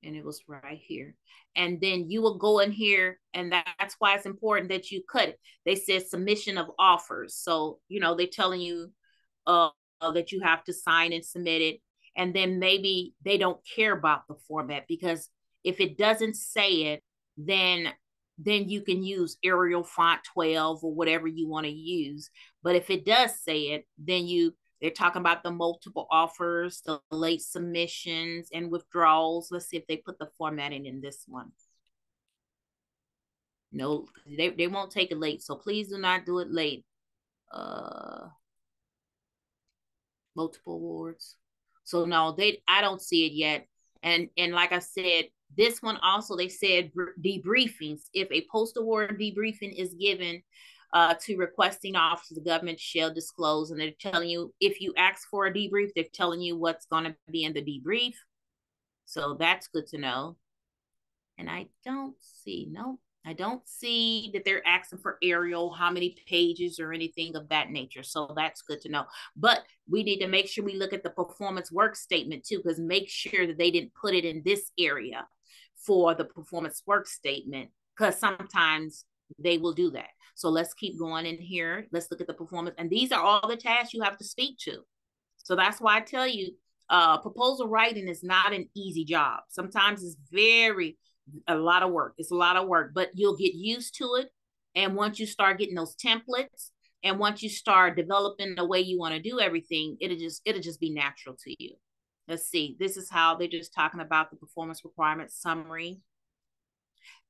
And it was right here. And then you will go in here, and that's why it's important that you cut it. They said submission of offers. So, they're telling you that you have to sign and submit it. And then maybe they don't care about the format, because if it doesn't say it, then you can use Arial font 12 or whatever you want to use. But if it does say it, then they're talking about the multiple offers, the late submissions and withdrawals. Let's see if they put the formatting in this one. No, they won't take it late. So please do not do it late. Multiple awards. So no, I don't see it yet. And like I said, this one also, they said debriefings. If a post-award debriefing is given, to requesting officers of government shall disclose. And they're telling you, if you ask for a debrief, they're telling you what's going to be in the debrief. So that's good to know. And I don't see that they're asking for aerial, how many pages or anything of that nature. So that's good to know. But we need to make sure we look at the performance work statement too, because make sure that they didn't put it in this area for the performance work statement, because sometimes they will do that. So let's keep going in here. Let's look at the performance. And these are all the tasks you have to speak to. So that's why I tell you, proposal writing is not an easy job. Sometimes it's a lot of work. It's a lot of work, but you'll get used to it. And once you start getting those templates, and once you start developing the way you want to do everything, it'll just be natural to you. Let's see. This is how they're just talking about the performance requirements summary,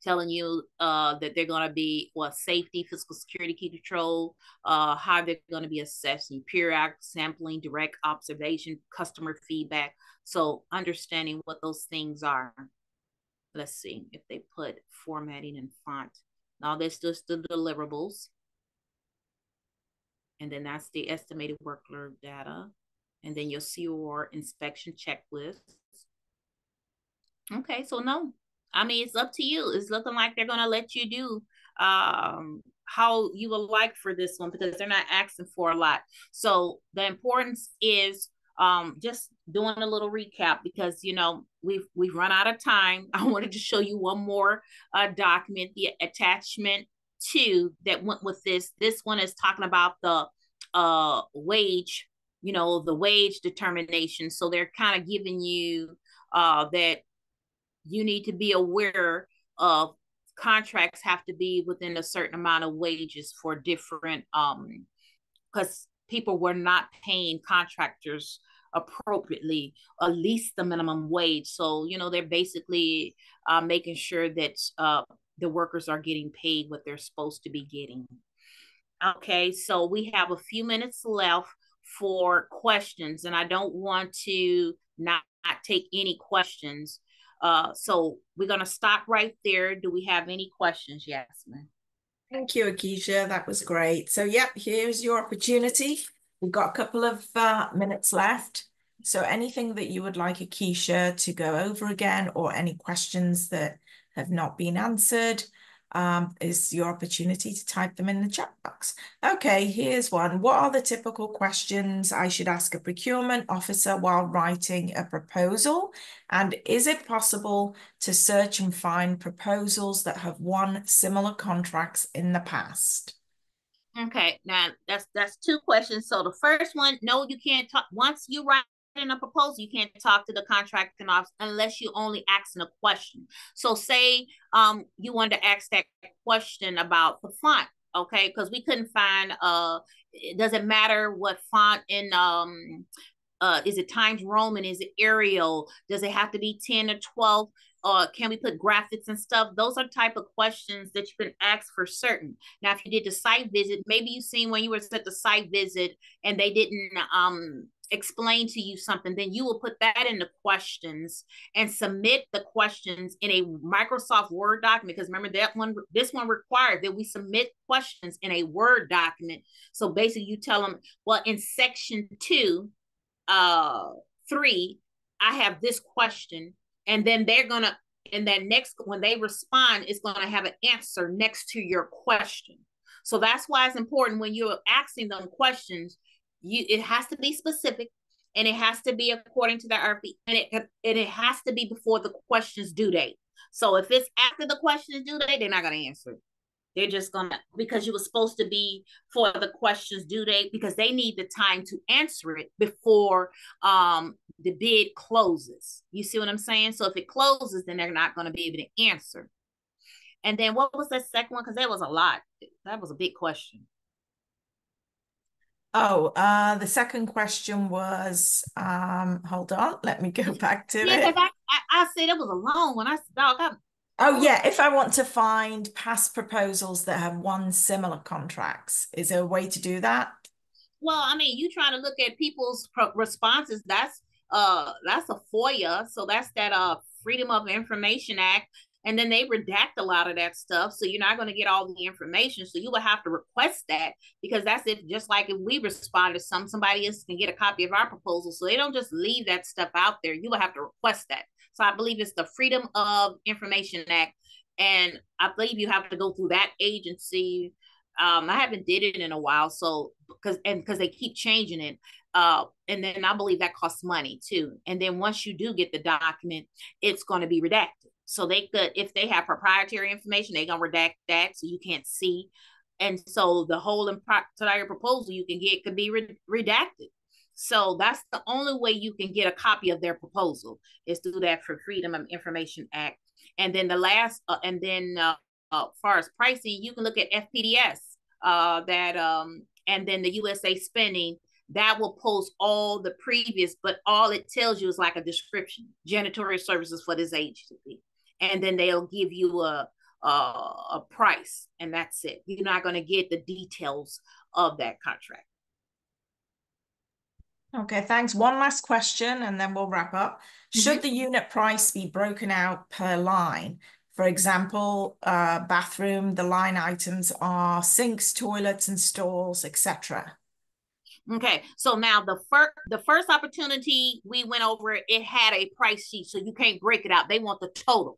telling you that they're going to be safety, physical security, key control, how they're going to be assessing periodic sampling, direct observation, customer feedback. So understanding what those things are. Let's see if they put formatting and font. Now this just the deliverables. And then that's the estimated workload data. And then your COR inspection checklist. Okay, so no, I mean, it's up to you. It's looking like they're going to let you do how you would like for this one, because they're not asking for a lot. So the importance is just doing a little recap, because we've run out of time. I wanted to show you one more document, the attachment 2 that went with this. This one is talking about the wage, the wage determination. So they're kind of giving you that you need to be aware of contracts have to be within a certain amount of wages for different because people were not paying contractors appropriately, at least the minimum wage. So they're basically making sure that the workers are getting paid what they're supposed to be getting. Okay, so we have a few minutes left for questions, and I don't want to not take any questions. So we're going to stop right there. Do we have any questions, Yasmin? Thank you, Akeisha. That was great. So, yep, here's your opportunity. We've got a couple of minutes left. So anything that you would like Akeisha to go over again, or any questions that have not been answered, is your opportunity to type them in the chat box. Okay, here's one. What are the typical questions I should ask a procurement officer while writing a proposal? And is it possible to search and find proposals that have won similar contracts in the past? Okay, now that's 2 questions. So the first one, no, you can't talk. Once you write in a proposal, you can't talk to the contracting officer unless you only asking a question. So say you wanted to ask that question about the font, okay? Because we couldn't find it doesn't matter what font in is it Times Roman? Is it Arial? Does it have to be 10 or 12? Can we put graphics and stuff? Those are type of questions that you can ask for certain. Now, if you did the site visit, maybe you seen when you were at the site visit and they didn't explain to you something, then you will put that in the questions and submit the questions in a Microsoft Word document. Because remember this one required that we submit questions in a Word document. So basically you tell them, well, in section 2, 3, I have this question, and then they're gonna, and then next when they respond, it's gonna have an answer next to your question. So that's why it's important when you're asking them questions, it has to be specific, and it has to be according to the RFP, and it has to be before the question's due date. So if it's after the question's due date, they're not gonna answer it. They're just gonna, because you were supposed to be for the questions due date, because they need the time to answer it before the bid closes. You see what I'm saying? So if it closes, then they're not going to be able to answer. And then what was that second one? Because that was a lot. That was a big question. Oh, the second question was, hold on, let me go back to Yeah, it. because I said it was a long one. I said, oh yeah, if I want to find past proposals that have won similar contracts, is there a way to do that? Well, I mean, you trying to look at people's responses. That's a FOIA, so that's that Freedom of Information Act, and then they redact a lot of that stuff. So you're not going to get all the information. So you will have to request that, because that's if, just like if we respond to somebody else can get a copy of our proposal. So they don't just leave that stuff out there. You will have to request that. So I believe it's the Freedom of Information Act. And I believe you have to go through that agency. I haven't did it in a while, so because they keep changing it. And then I believe that costs money too. And then once you do get the document, it's going to be redacted. So they could, if they have proprietary information, they're going to redact that so you can't see. And so the whole entire proposal you can get could be redacted. So that's the only way you can get a copy of their proposal, is through that for Freedom of Information Act. And then the last, far as pricing, you can look at FPDS, and then the USA Spending. That will post all the previous, but all it tells you is like a description: janitorial services for this agency, and then they'll give you a price, and that's it. You're not going to get the details of that contract. Okay, thanks. One last question and then we'll wrap up. Should the unit price be broken out per line? For example, bathroom, the line items are sinks, toilets, and stalls, etc. Okay, so now the first opportunity we went over, it had a price sheet, so you can't break it out. They want the total.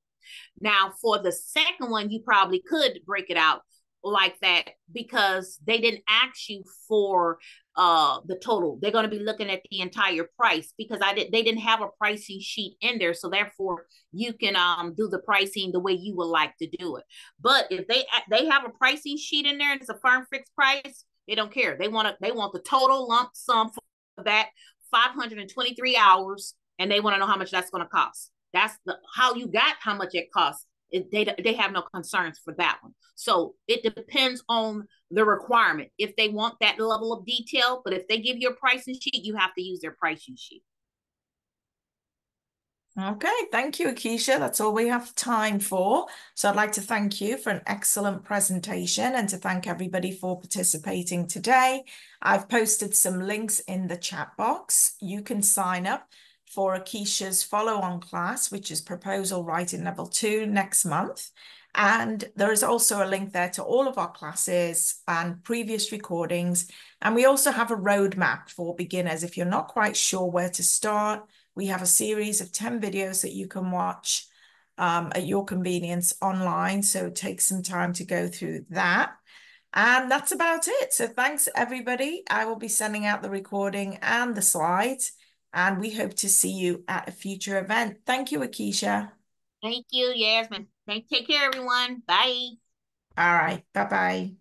Now, for the second one, you probably could break it out like that, because they didn't ask you for the total. They're going to be looking at the entire price, because they didn't have a pricing sheet in there. So therefore, you can do the pricing the way you would like to do it. But if they have a pricing sheet in there and it's a firm fixed price, they don't care. They want the total lump sum for that 523 hours, and they want to know how much that's going to cost. That's how you got how much it costs. They have no concerns for that one. So it depends on the requirement, if they want that level of detail. But if they give you a pricing sheet, you have to use their pricing sheet. Okay, thank you, Akeisha. That's all we have time for. So I'd like to thank you for an excellent presentation and to thank everybody for participating today. I've posted some links in the chat box. You can sign up for Akeisha's follow-on class, which is Proposal Writing Level 2 next month. And there is also a link there to all of our classes and previous recordings. And we also have a roadmap for beginners. If you're not quite sure where to start, we have a series of 10 videos that you can watch at your convenience online. So take some time to go through that. And that's about it. So thanks, everybody. I will be sending out the recording and the slides, and we hope to see you at a future event. Thank you, Akeisha. Thank you, Yasmin. Take care, everyone. Bye. All right. Bye-bye.